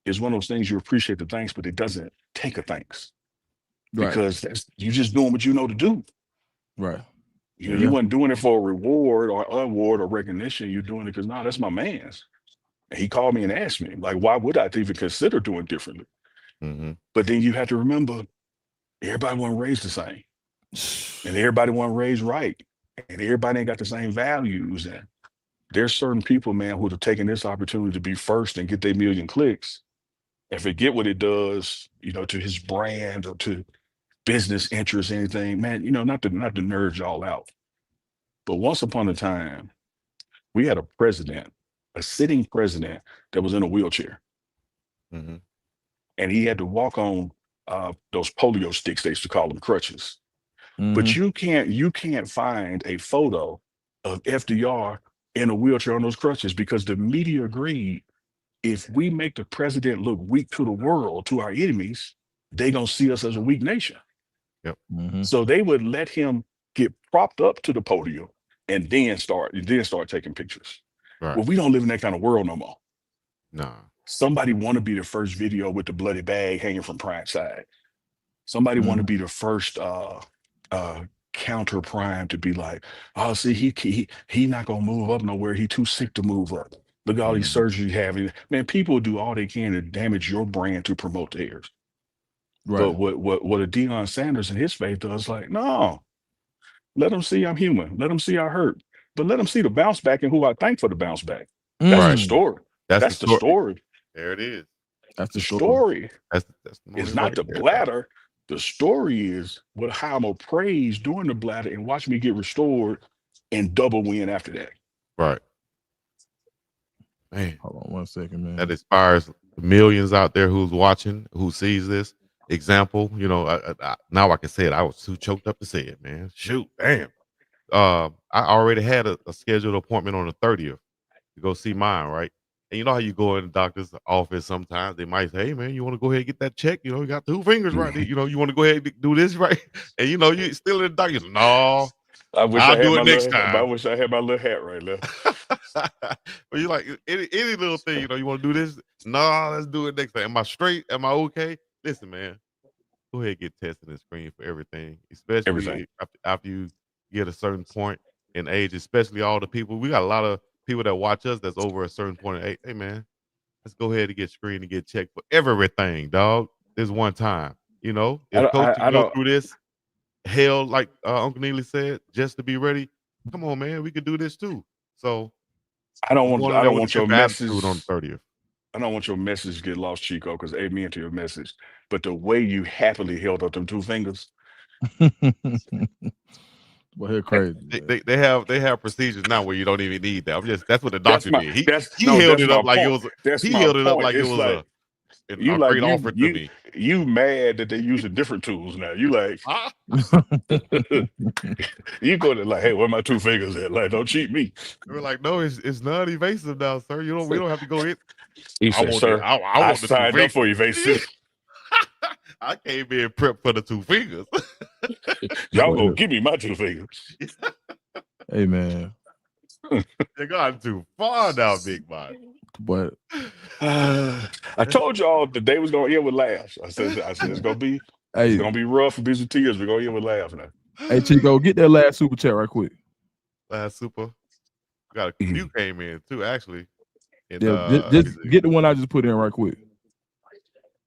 it's one of those things you appreciate the thanks, but it doesn't take a thanks Right. because you just doing what you know to do. Right. You Yeah. wasn't doing it for a reward or award or recognition. You're doing it because that's my man's. And he called me and asked me, like, why would I even consider doing differently? Mm-hmm. But then you have to remember, everybody wasn't raised the same. And everybody wasn't raised right. And everybody ain't got the same values. And there's certain people, man, who have taken this opportunity to be first and get their million clicks and forget what it does, to his brand or to business interests, anything, man, not to nerd y'all out. But once upon a time, we had a sitting president that was in a wheelchair, Mm-hmm. and he had to walk on those polio sticks. They used to call them crutches. But you can't find a photo of FDR in a wheelchair on those crutches because the media agreed if we make the president look weak to the world, to our enemies, they gonna see us as a weak nation. Yep. So they would let him get propped up to the podium and then start taking pictures. Right. Well, we don't live in that kind of world no more. Nah. Somebody want to be the first video with the bloody bag hanging from Prime side. Somebody want to be the first counter Prime to be like, oh, see, he not gonna move up nowhere. He too sick to move up. Look at all these surgeries he's having. Man, people do all they can to damage your brand to promote theirs. But Right. what a Deion Sanders and his faith does, like, no, let them see I'm human. Let them see I hurt. But let them see the bounce back and who I thank for the bounce back. That's the Right. story. That's the That's the story. story. There it is. That's The the story. story That's the is movie not right the there, dog. bladder. The story is how I'm gonna praise during the bladder and watch me get restored and double win after that. Right. Man, Hold on one second, man. that inspires millions out there who's watching, who sees this example. Now I can say it. I was too choked up to say it, man. Shoot, damn. I already had a scheduled appointment on the 30th to go see mine, right? And you know how you go in the doctor's office sometimes they might say, hey man, you want to go ahead and get that check? You got 2 fingers right there. You want to go ahead and do this right? And you still in the doctor. No, I wish I'll I had do it my next little. I time. wish I had my little hat right there. But you like any little thing, you want to do this? No, let's do it next time. Am I straight? Am I okay? Listen, man, go ahead and get tested and screened for everything, Everything. especially after you get a certain point in age, especially all the people. We got a lot of people that watch us that's over a certain point in age. Hey, man, let's go ahead and get screened and get checked for everything, dog. This one time. I If don't. coach I, can I go don't. through this hell, like Uncle Neely said, just to be ready, come on, man, we could do this too. So I don't I'm want. going in I there don't with a want your different attitude on message. the 30th. I don't want your message to get lost, Chico, because amen to your message. But the way you happily held up them 2 fingers, Well, here that, crazy, They, man. they, they have they have procedures now where you don't even need that. That's what the that's doctor my. did. He That's he no. held That's it up my like it point. was That's he my held it up point. like it It's was like you a like great offer to you me. you mad that they're using different tools now. You like Huh? you go to like, hey, where my 2 fingers at? Like, don't cheat me. They were like, no, it's non-evasive now, sir. We don't have to go in. He I said, want the sir, I I want the 2 signed up fingers. for evasive. I came in prepped for the 2 fingers. Y'all Boy, gonna give me my 2 fingers. hey man, They gone too far now, big man. but I told y'all the day was gonna end with laughs. I said it's hey, gonna be rough for busy tears. We're gonna end with laughs now. hey Chico, get that last super chat right quick. Last super. We got a few came in too, actually. And Yeah, let me just see. get the one I just put in right quick.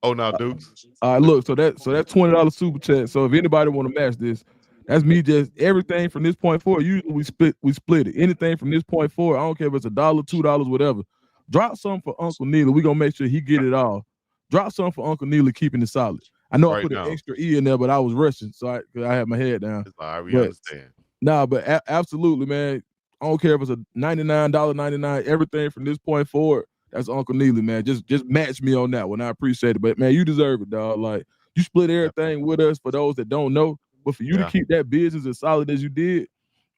Oh, now Dukes. Look, so that's $20 super chat. So if anybody want to match this, that's me. Just everything from this point forward. Usually we split it. Anything from this point forward, I don't care if it's $1, $2, whatever. Drop something for Uncle Neely. We gonna make sure he get it all. Drop something for Uncle Neely, keeping it solid. I know I Right put an now. extra E in there, but I was rushing, so I had my head down. It's all right, we But understand. nah, but absolutely, man. I don't care if it's a $99.99. Everything from this point forward, that's Uncle Neely, man. Just match me on that one. I appreciate it. But man, you deserve it, dog. Like you split everything with us for those that don't know. But for you to Yeah. keep that business as solid as you did,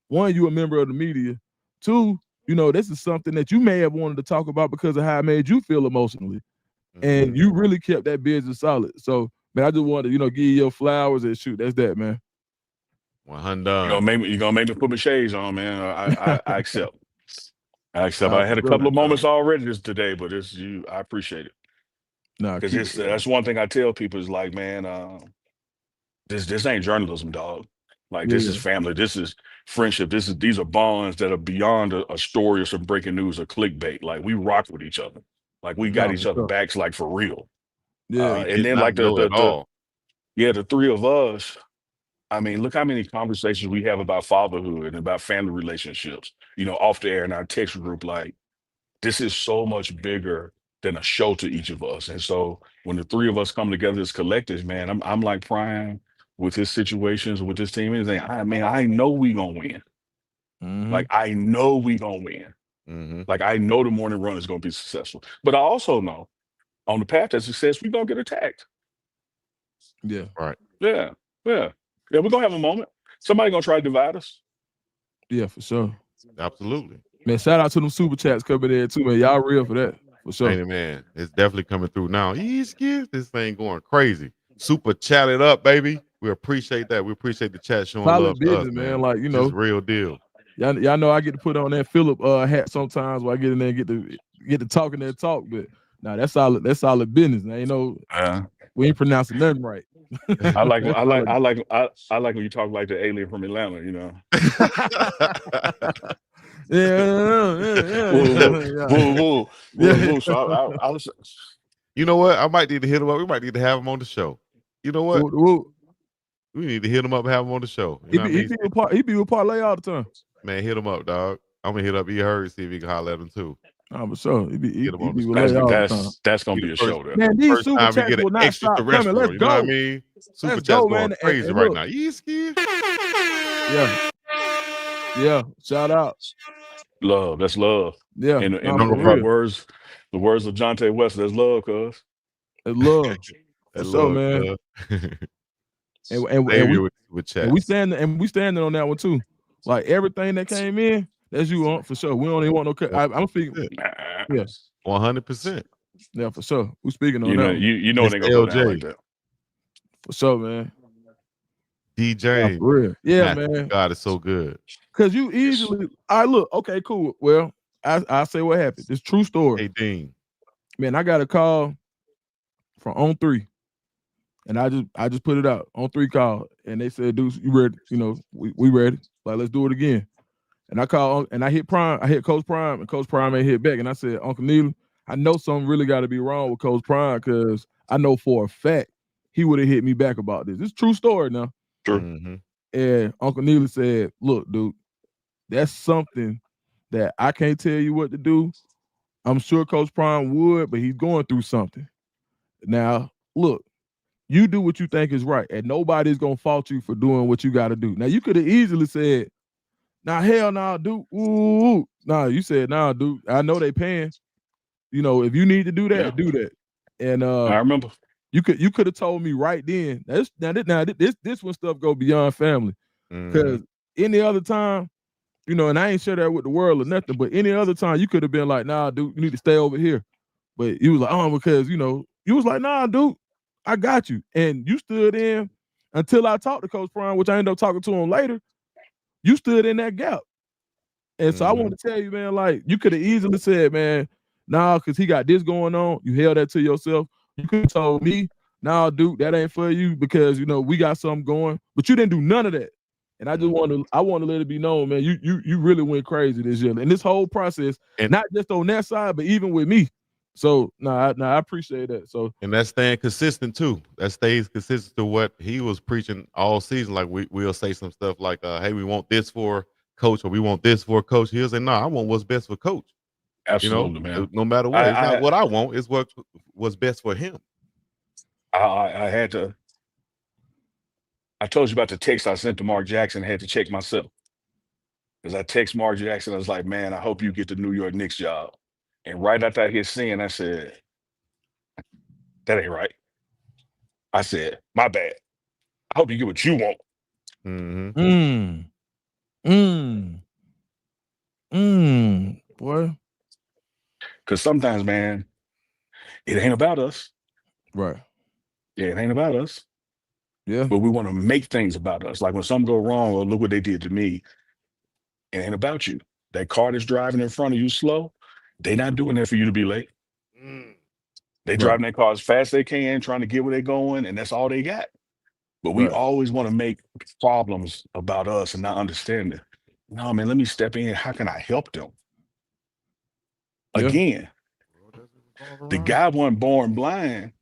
one, you a member of the media. Two, this is something that you may have wanted to talk about because of how it made you feel emotionally. And you really kept that business solid. So man, I just wanted to, give you your flowers and shoot. That's that, man. 100. You're gonna make me put my shades on, man. I accept. I accept. Nah, I had a for sure. couple of moments already today, but it's you. I appreciate it Nah, because keep it's that's one thing I tell people is like, man, this ain't journalism, dog. Like Yeah, this is yeah. family. This is friendship. These are bonds that are beyond a story or some breaking news or clickbait. Like we rock with each other. Like we got Nah, Mhm. each for other sure. backs, like for real. Yeah. We And did then not like know at all. the 3 of us. I mean, look how many conversations we have about fatherhood and about family relationships, off the air in our text group. Like, this is so much bigger than a show to each of us. And so when the three of us come together as collectives, man, I'm like Prime with his situations, with his team, and saying, I know we gonna win. Mm-hmm. Like, I know we gonna win. Mm-hmm. Like, I know the morning run is gonna be successful. But I also know on the path to success, we're gonna get attacked. Yeah. Right. Yeah. Yeah. Yeah, we're gonna have a moment. Somebody gonna try to divide us. Yeah, for sure. Absolutely. Man, shout out to them super chats coming in too, man. Y'all real for that. For sure. Ain't it, man? It's definitely coming through now. This thing going crazy. Super chat it up, baby. We appreciate that. We appreciate the chat showing love Solid to us, business, man. man. Like, Just real deal. y'all know I get to put on that Phillip hat sometimes where I get in there and get to talking that talk, but that's solid business. Now we ain't pronouncing nothing right. I like That's I like solid. I like I like when you talk like the alien from Atlanta, Whoa, whoa, whoa, whoa, whoa. So I was You know what? I might need to hit him up. We might need to have him on the show. You know what? Whoa. We need to hit him up and have him on the show. You He know what I be mean? he be with Parlay all the time. Man, hit him up, dog. I'm gonna hit up E Heard, see if he can holler at him too. For sure. He Get him on the be show. with Lay all the time. that's gonna Be be the a first, show there. Man, these first super time we chats get an will not stop coming. extraterrestrial. Let's You know what I go. mean? Super Let's chat's go, going man. crazy And right look, now. You scared? yeah. Shout out. Love, that's love. Yeah, And nah, and for the real. words of Jonte West, that's love, cuz. It's love. That For sure, love, man. And Xavier with and we chats. standing on that one too. Like everything that came in, that's you on for sure. We don't even want no. I'm speaking. Yeah, 100%. yeah, for sure. We speaking on You that know, one. you know it Miss ain't gonna go down like LJ, that. For sure, man. Nah, DJ, for real. Yeah, Matthew, man. God is so good. Cause you easily. I look. Okay, cool. Well, I say what happened. It's true story. Hey, Dean. Man, I got a call from On 3. And I just put it out on 3 call, and they said, "Dude, you ready? We ready. Like, let's do it again." And I called and I hit Prime. I hit Coach Prime, and Coach Prime ain't hit back. And I said, "Uncle Neely, I know something really got to be wrong with Coach Prime because I know for a fact he would have hit me back about this. It's a true story now." True. Mm-hmm. And Uncle Neely said, "Look, dude, that's something that I can't tell you what to do. I'm sure Coach Prime would, but he's going through something. Now, look." You do what you think is right, and nobody's gonna fault you for doing what you got to do. Now you could have easily said, "Nah, hell no, nah, dude." Ooh, nah, you said, "Nah, dude. I know they paying. If you need to do that, Yeah. do that." And I remember. you could have told me right then. This when stuff go beyond family. Mm-hmm. Because any other time, and I ain't share that with the world or nothing. But any other time, you could have been like, "Nah, dude, you need to stay over here." But you was like, "Oh," because you was like, "Nah, dude, I got you." And you stood in until I talked to Coach Prime, which I ended up talking to him later. You stood in that gap. And so I Mm-hmm. want to tell you, man, like you could have easily said, "Man, nah, because he got this going on." You held that to yourself. You could have told me, "Nah, dude, that ain't for you because we got something going." But you didn't do none of that. And I just Mm-hmm. want to let it be known, man. You really went crazy this year. And this whole process, And not just on that side, but even with me. So I appreciate that. So and that's staying consistent too. That stays consistent to what he was preaching all season. Like we'll say some stuff like, "Hey, we want this for coach, or we want this for coach." He'll say, "No, I want what's best for coach." Absolutely, man. No matter what, it's not what I want; it's what's best for him. I had to. I told you about the text I sent to Mark Jackson. I had to check myself because I text Mark Jackson. I was like, "Man, I hope you get the New York Knicks job." And right after I hit send, I said, "That ain't right." I said, "My bad. I hope you get what you want." Mm-hmm. Boy. Because sometimes, man, it ain't about us. Right. Yeah, it ain't about us. Yeah. But we want to make things about us. Like when something go wrong, or look what they did to me. It ain't about you. That car that's driving in front of you slow, they not doing that for you to be late. They Right. driving their car as fast as they can, trying to get where they're going, and that's all they got. But we Right. always want to make problems about us and not understand it. No, man, let me step in. How can I help them? Yeah. Again, the guy wasn't born blind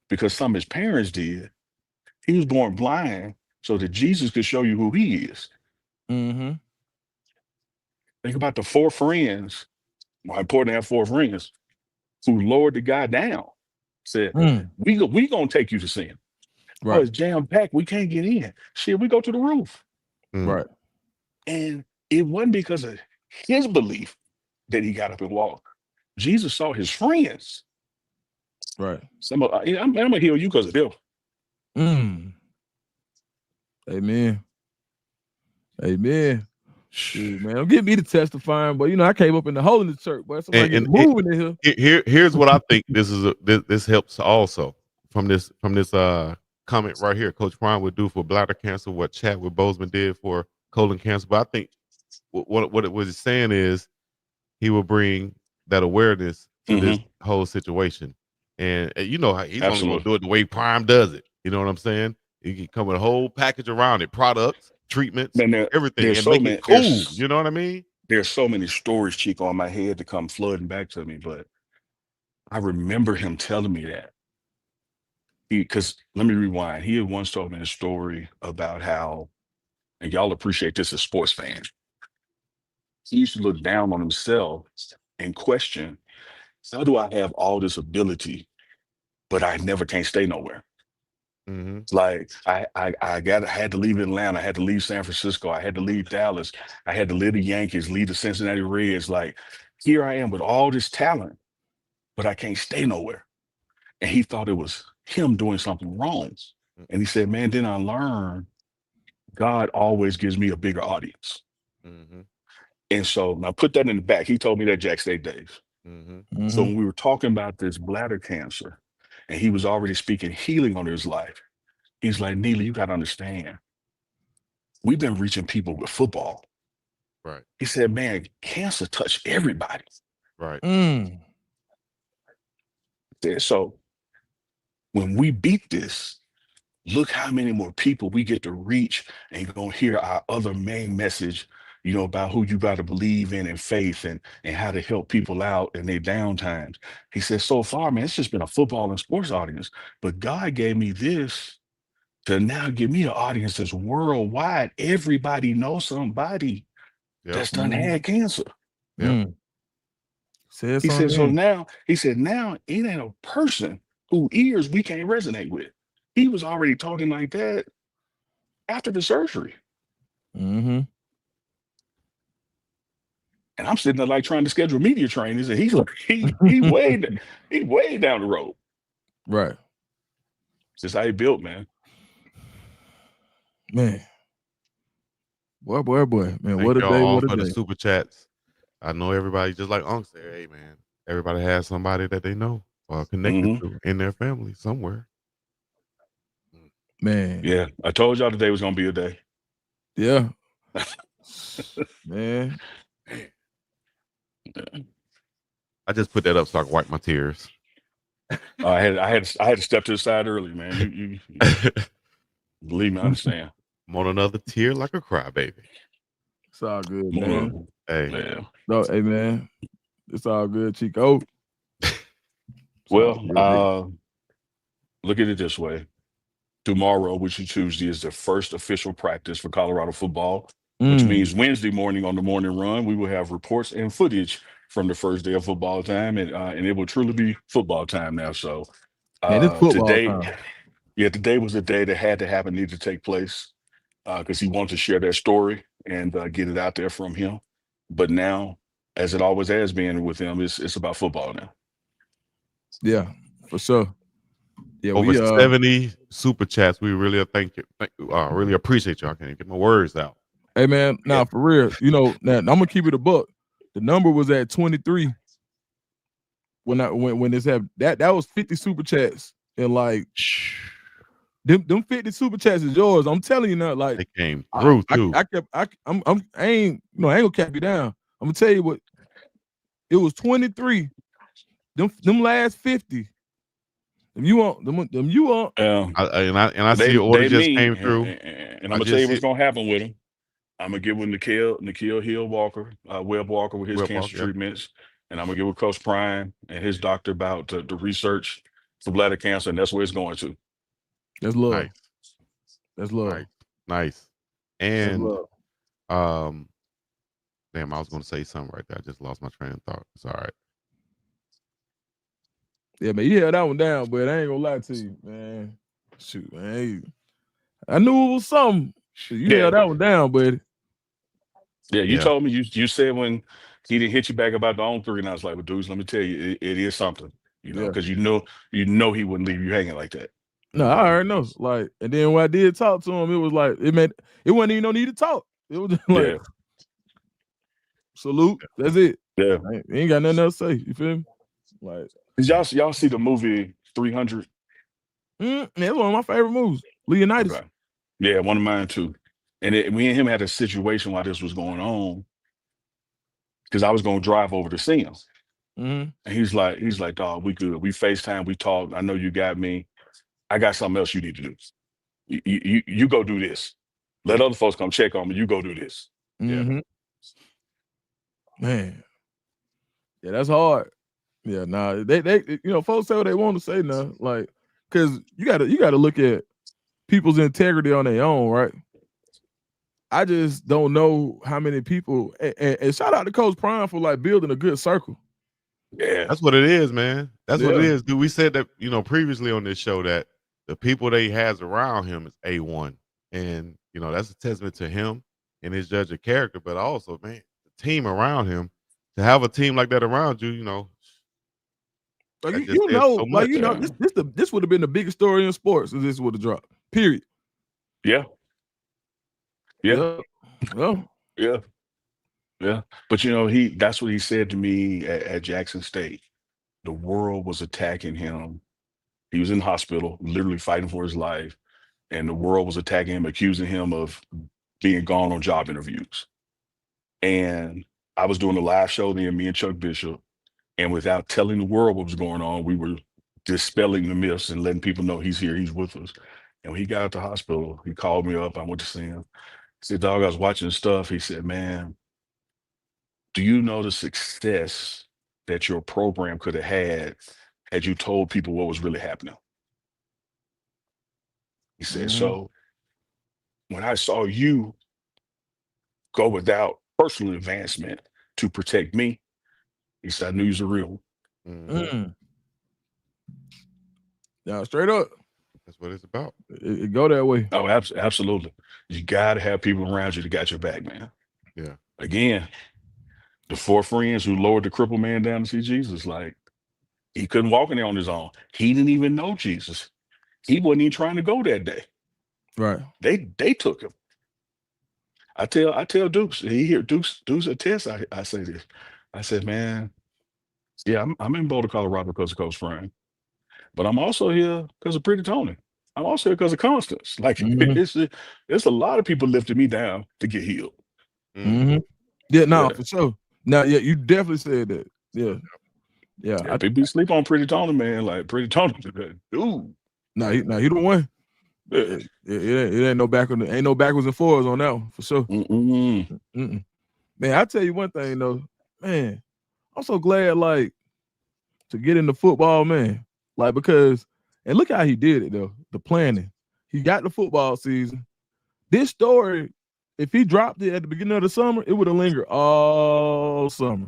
because some of his parents did. He was born blind so that Jesus could show you who he is. Mm-hmm. Think about the 4 friends. Why important to have 4 friends who lowered the guy down. Said, Mm. we gonna take you to sin. Oh, Right. it's jam packed. We can't get in. Shit, we go to the roof. Right. And it wasn't because of his belief that he got up and walked. Jesus saw his friends. Right. I'm gonna heal you because of them. Mm. Amen. Amen. Shoot, man, don't get me to testifying, but I came up in the hole in the church, boy. Somebody get And moving in here. here's what I think this helps also from this comment right here. Coach Prime would do for bladder cancer what Chadwick Boseman did for colon cancer. But I think what it was saying is he will bring that awareness to this whole situation. And you know how he's only going to Absolutely. do it the way Prime does it. You know what I'm saying? He can come with a whole package around it, products, treatments, Man, everything, there's and so make it many cool. You know what I mean? there's so many stories, Chico, on my head to come flooding back to me, but I remember him telling me that. Because let me rewind. He had once told me a story about how, and y'all appreciate this as sports fans, he used to look down on himself and question, how do I have all this ability, but I never can't stay nowhere? Mm-hmm. Like I had to leave Atlanta, I had to leave San Francisco, I had to leave Dallas, I had to leave the Yankees, leave the Cincinnati Reds. Like here I am with all this talent, but I can't stay nowhere. And he thought it was him doing something wrong. And he said, man, then I learned God always gives me a bigger audience. Mm-hmm. And so now put that in the back. He told me that Jack State days. Mm-hmm. So when we were talking about this bladder cancer, and he was already speaking healing on his life, he's like, Neely, you got to understand, we've been reaching people with football. Right. He said, man, cancer touched everybody. Right. Mm. So when we beat this, look how many more people we get to reach and you're going to hear our other main message, about who you got to believe in faith and how to help people out in their down times. He says, so far, man, it's just been a football and sports audience, but God gave me this to now give me an audience that's worldwide. Everybody knows somebody that's done had cancer. Yep. Said He said, something. now it ain't a person whose ears we can't resonate with. He was already talking like that after the surgery. Mm-hmm. And I'm sitting there like trying to schedule media trainings, and he's like, he way down the road. Right. Just how he built, man. Man. Boy, man. Thank What a y'all day, all what a for the day. super chats. I know everybody, just like Unc said, hey man, everybody has somebody that they know or connected to in their family somewhere. Man. Yeah, I told y'all today was gonna be a day. Yeah. Man. I just put that up so I can wipe my tears. I had to step to the side early, man. You believe me, I understand. I'm on another tear like a crybaby. It's all good, man. Hey. Yeah. No, hey man. It's all good, Chico. Well, look at it this way. Tomorrow, which is Tuesday, is the first official practice for Colorado football, which means Wednesday morning on the morning run, we will have reports and footage from the first day of football time, and it will truly be football time now. So Man, it's football today, time. today was the day that had to happen, needed to take place, because he wanted to share that story and get it out there from him. But now, as it always has been with him, it's about football now. Yeah, for sure. Yeah, Over 70 super chats. We really thank you. Really appreciate y'all. I can't get my words out. Hey man, now for real, now I'm gonna keep it a buck. The number was at 23 when this happened. That was 50 super chats, and like them 50 super chats is yours. I'm telling you now, like they came through too. I ain't gonna cap you down. I'm gonna tell you what. It was 23. Them last 50. Them you want. I see the order just came through. And I'm gonna tell you what's gonna happen with him. I'm gonna get with Nikhil Hill Walker, Webb Walker with his cancer treatments, and I'm gonna get with Coach Prime and his doctor about the research for bladder cancer, and that's where it's going to. That's love. Nice. That's love. Nice. Nice. That's And love. um, damn, I was going to say something right there. I just lost my train of thought. It's all right. Yeah, man, you held that one down, but I ain't gonna lie to you, man. Shoot, man. I knew it was something. You Yeah, held that one down, buddy. yeah. You Yeah. told me you said when he didn't hit you back about the on three, and I was like, well, dudes, let me tell you, it is something, Yeah. because you know he wouldn't leave you hanging like that. No, I already know. Like, and then when I did talk to him, it was like it wasn't even no need to talk. It was just like Yeah, salute. That's it. yeah. I ain't got nothing else to say. You feel me? Like, Did y'all see the movie 300? man, it's one of my favorite movies. Leonidas. Okay. Yeah, one of mine too. And me and him had a situation while this was going on, because I was going to drive over to see him. Mm-hmm. And he's like, dog, we good. We FaceTime, we talk. I know you got me. I got something else you need to do. You go do this. Let other folks come check on me. You go do this. Yeah. Mm-hmm. Man. Yeah, that's hard. Yeah, nah. They folks say what they want to say now. Like, cause you gotta look at people's integrity on their own, right? I just don't know how many people and shout out to Coach Prime for like building a good circle. Yeah. That's what it is, man. That's what it Yeah. is, dude. We said that, previously on this show that the people that he has around him is A1. And, that's a testament to him and his judge of character, but also, man, the team around him, to have a team like that around you, Like that just says so much. Yeah. this would have been the biggest story in sports if this would have dropped. Period. Yeah. Yeah. Yeah. Well, Yeah. Yeah. But that's what he said to me at Jackson State. The world was attacking him. He was in the hospital, literally fighting for his life. And the world was attacking him, accusing him of being gone on job interviews. And I was doing a live show then, me and Chuck Bishop. And without telling the world what was going on, we were dispelling the myths and letting people know he's here, he's with us. And when he got out the hospital, he called me up. I went to see him. He said, dog, I was watching stuff. He said, man, do you know the success that your program could have had you told people what was really happening? He said, mm-hmm. so when I saw you go without personal advancement to protect me, he said, I knew you was a real one. Mm. Yeah, straight up. That's what it's about. It go that way. Oh, absolutely. You got to have people around you that got your back, man. Yeah. Again, the four friends who lowered the crippled man down to see Jesus, like, he couldn't walk in there on his own. He didn't even know Jesus. He wasn't even trying to go that day. Right. They took him. I tell Dukes, he hear Dukes attest. I say this. I said, man, yeah, I'm in Boulder, Colorado because of Coach Frank, but I'm also here because of Pretty Tony. I'm also here because of Constance. Like, Mm-hmm. it's a lot of people lifting me down to get healed. Mm-hmm. Yeah, no, Yeah. for sure. Now, yeah, you definitely said that. Yeah. Yeah, people sleep on Pretty Tony, man. Like, Pretty Tony, dude. No, he the one. Yeah. It ain't no backwards and forwards on that one for sure. Mm-mm. Man, I tell you one thing though, man, I'm so glad like to get into football, man. Like because and look how he did it though. The planning. He got the football season. This story, if he dropped it at the beginning of the summer, it would have lingered all summer.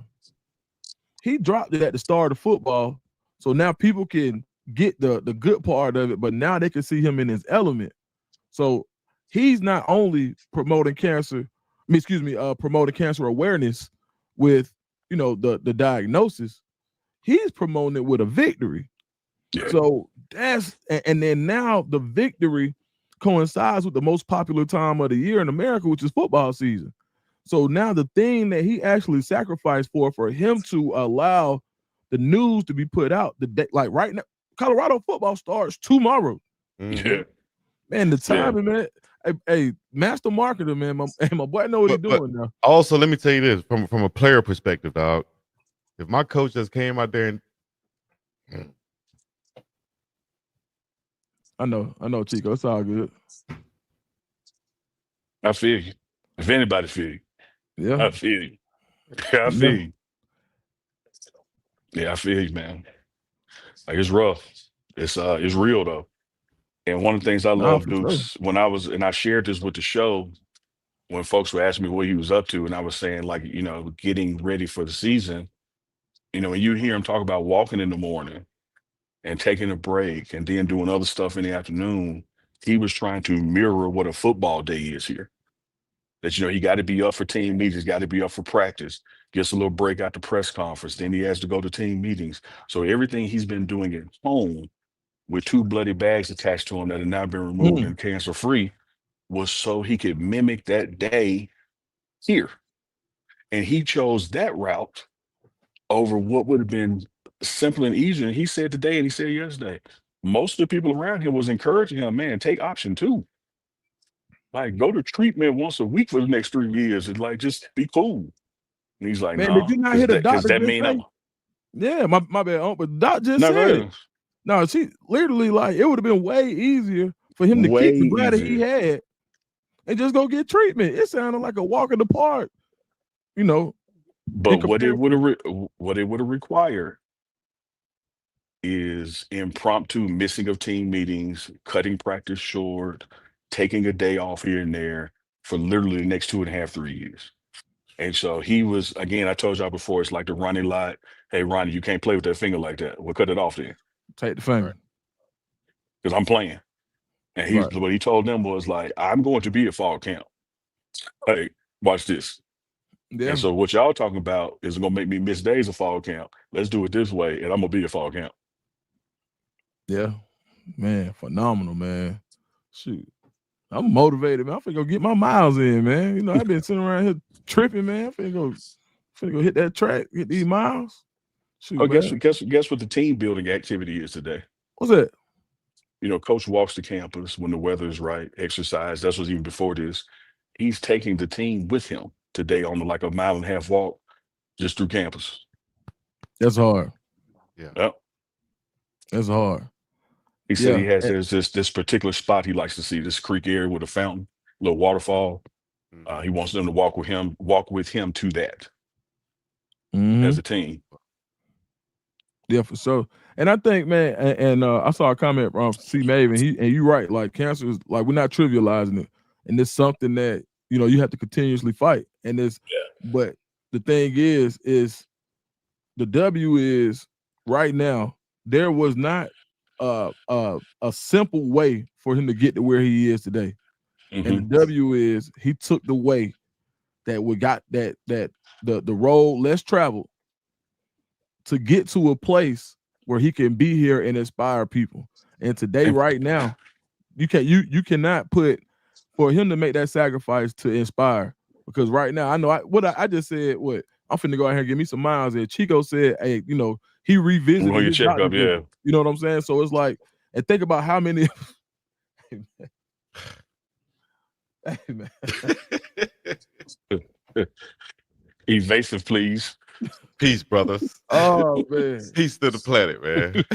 He dropped it at the start of football, so now people can get the good part of it, but now they can see him in his element. So he's not only promoting promoting cancer awareness with the diagnosis, he's promoting it with a victory. Yeah. So and then now the victory coincides with the most popular time of the year in America, which is football season. So now the thing that he actually sacrificed for him to allow the news to be put out the day, like right now, Colorado football starts tomorrow. Yeah. Man, the timing, man. Hey, master marketer, man. My boy know what he's doing now. Also, let me tell you this from a player perspective, dog. If my coach just came out there and I know, Chico. It's all good. I feel you. If anybody feel you, yeah, I feel you. I feel you. Yeah, I feel you, man. Like, it's rough. It's real though. And one of the things I Nah, love, for sure. Dukes, when I shared this with the show, when folks were asking me what he was up to, and I was saying, like, getting ready for the season, when you hear him talk about walking in the morning and taking a break and then doing other stuff in the afternoon, he was trying to mirror what a football day is here. That, he got to be up for team meetings, got to be up for practice, gets a little break at the press conference, then he has to go to team meetings. So everything he's been doing at home with 2 bloody bags attached to him that have now been removed Mm. and cancer free was so he could mimic that day here. And he chose that route over what would have been simple and easy. And he said today and he said yesterday, most of the people around him was encouraging him, man, take option 2. Like, go to treatment once a week for the next 3 years. And like, just be cool. And he's like, Man, did no, you not because hear the because doctor that just mean say? Yeah, my bad, but Doc just no, go said it. ahead. No, she literally like it would have been way easier for him to Way kick the bladder he easier. had and just go get treatment. It sounded like a walk in the park, in But what it would comparison. have required is impromptu missing of team meetings, cutting practice short, taking a day off here and there for literally the next 2.5, 3 years. And so he was, again, I told y'all before, it's like the Ronnie Lott. Hey, Ronnie, you can't play with that finger like that. We'll cut it off then. Take the finger. Because I'm playing. And Right. what he told them was like, I'm going to be at fall camp. Hey, watch this. Yeah. And so what y'all talking about is gonna make me miss days of fall camp. Let's do it this way, and I'm gonna be at fall camp. Yeah. Man, phenomenal, man. Shoot. I'm motivated, man. I'm finna go get my miles in, man. I've been sitting around here tripping, man. I'm finna go hit that track, get these miles. Shoot, Oh, man. guess what the team building activity is today? What's that? Coach walks the campus when the weather is right, exercise. That's was even before this. He's taking the team with him today on like a 1.5 mile walk just through campus. That's hard. Yeah. Yep. That's hard. He said Yeah. he has this particular spot he likes to see, this creek area with a fountain, little waterfall. He wants them to walk with him to that as a team. Yeah, for sure. And I think, man, and I saw a comment from C. Maven. And you're right. Like cancer is like we're not trivializing it, and it's something that you have to continuously fight. And but the thing is the W is right now. There was not a simple way for him to get to where he is today, and the W is he took the way that we got that the road less traveled to get to a place where he can be here and inspire people. And today, right now, you cannot put for him to make that sacrifice to inspire. Because right now, I know I just said what I'm finna go out here and give me some miles. And Chico said, hey, he revisited your his doctor's checkup, yeah. visit. You know what I'm saying? So it's like, and think about how many. Hey, man. Evasive, please. Peace, brothers. Oh man. Peace to the planet, man.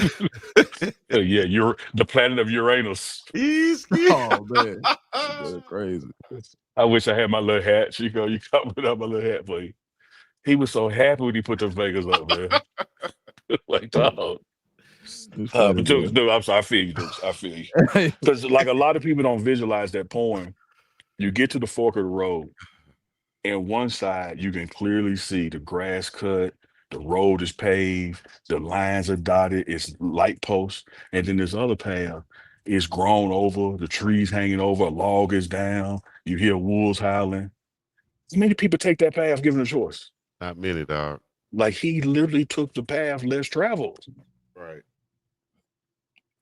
Yeah, you're the planet of Uranus. Oh man. That's crazy. I wish I had my little hat. Chico, you got me up my little hat, please. He was so happy when he put those fingers up, man. Like, dog. But dude, I'm sorry, I feel you, Dukes. I feel you. Because like a lot of people don't visualize that poem. You get to the fork of the road, and one side you can clearly see the grass cut, the road is paved, the lines are dotted, it's light posts, and then this other path is grown over, the trees hanging over, a log is down, you hear wolves howling. Many people take that path given a choice. Not many, dog. Like he literally took the path less traveled. Right.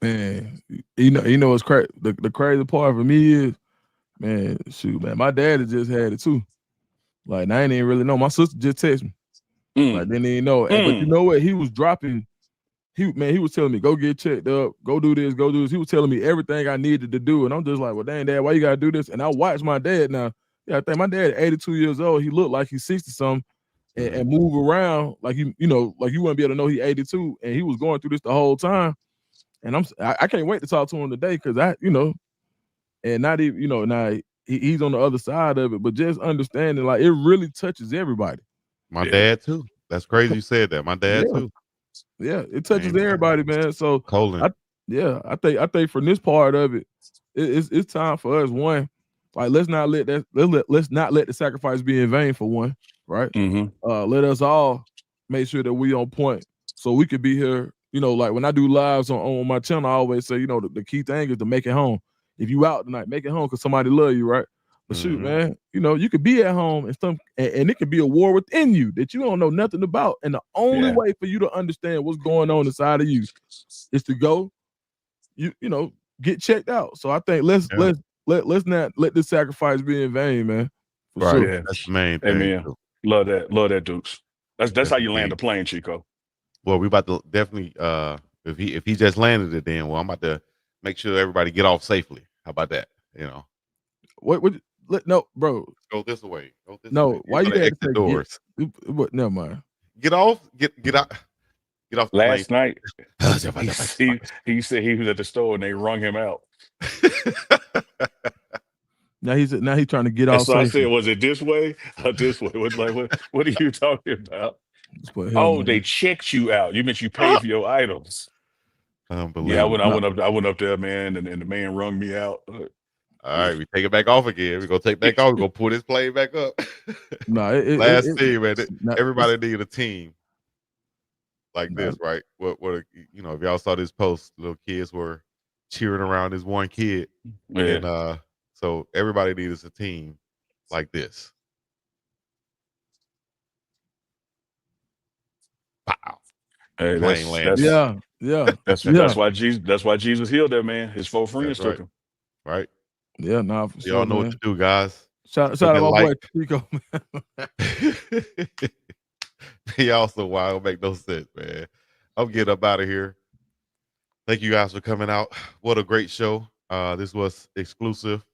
Man, you know what's crazy? The crazy part for me is, man, shoot, man, my dad had just had it too. Like, I ain't even really know. My sister just texted me. Like, didn't even know. But you know what? He was dropping. He was telling me, go get checked up, go do this, go do this. He was telling me everything I needed to do. And I'm just like, well, dang, Dad, why you gotta do this? And I watched my dad now. Yeah, I think my dad, 82 years old, he looked like he's 60-something and move around like like you wouldn't be able to know he 82. And he was going through this the whole time. And I can't wait to talk to him today because and not even, now he's on the other side of it, but just understanding, like, it really touches everybody. My dad too. That's crazy you said that. My dad too. Yeah, it touches everybody, man. So colon. Yeah, I think from this part of it, it's time for us. One, like let's not let the sacrifice be in vain for one, right? Let us all make sure that we on point so we could be here. You know, like when I do lives on my channel, I always say, you know, the key thing is to make it home. If you out tonight, make it home because somebody love you, right? But shoot, man, you know, you could be at home and it could be a war within you that you don't know nothing about. And the only way for you to understand what's going on inside of you is to go, you know, get checked out. So I think let's not let this sacrifice be in vain, man. For Right. sure. Yeah. That's the main thing. Amen. too. Love that, Dukes. That's how the you land main a plane, Chico. Well, we about to definitely if he just landed it, then I'm about to make sure everybody get off safely. How about that? You know. No, bro. Go this way. Go this way. No, why you gotta had to exit say doors? what? Never mind. Get off. Get out. Get off the plane. Last night, he said he was at the store and they rung him out. Now he's trying to get And off. so I safely. said, was it this way or this way? What are you talking about? But Oh, man. they checked you out. You meant you paid for your items. Unbelievable. Yeah, I went up there, man, and the man rung me out. All right, we take it back off again. We're gonna take it back off. We're gonna pull this plane back up. No, Last team, man. not- Everybody need a team like this, right? What you know, if y'all saw this post, little kids were cheering around this one kid. And so everybody needs a team like this. Wow. Hey, Plane landed. Yeah. That's why Jesus healed that man. His four friends That's took right. him. Right. Yeah, nah, for sure. Y'all know man. what to do, guys. Shout out my boy Chico, man. Y'all so wild, make no sense, man. I'm getting up out of here. Thank you guys for coming out. What a great show. This was exclusive.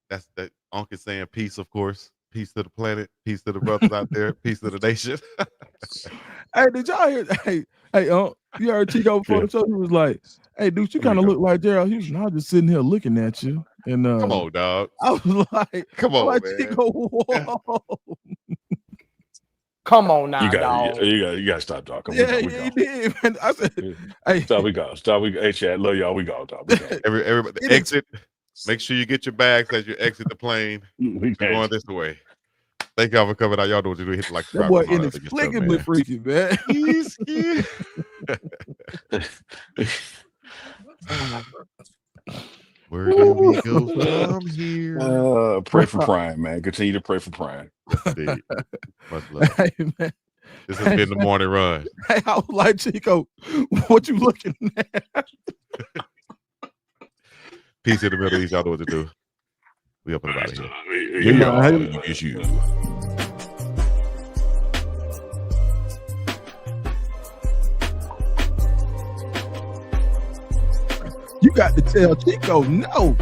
That's that Uncle saying peace, of course. Peace to the planet, peace to the brothers out there, peace to the nation. Hey, did y'all hear? Hey, you heard Chico before the show? He was like, "Hey, dude, you kind of look like Gerald Houston." I was just sitting here looking at you, and Come on, dog. I was like, "Come on, like, man." Chico, whoa. Come on now, You dog. got to stop talking. Yeah, he did, man. I said, "Hey, Stop. We go. Hey, Chad, love y'all. We go, dog. We go. Everybody exit. Make sure you get your bags as you exit the plane. We We're going this way. Thank y'all for coming out. Y'all know what to do. Hit the like, that subscribe, boy and all that other good stuff, inexplicably man. freaky, man." Where do we go from here? Pray for Prime, man. Continue to pray for Prime. Indeed. Much love. Hey, man. This has been the morning run. Hey, I was like, Chico, what you looking at? Peace in the Middle East. Y'all know what to do. We up and about here. It's you. You got to tell Chico no.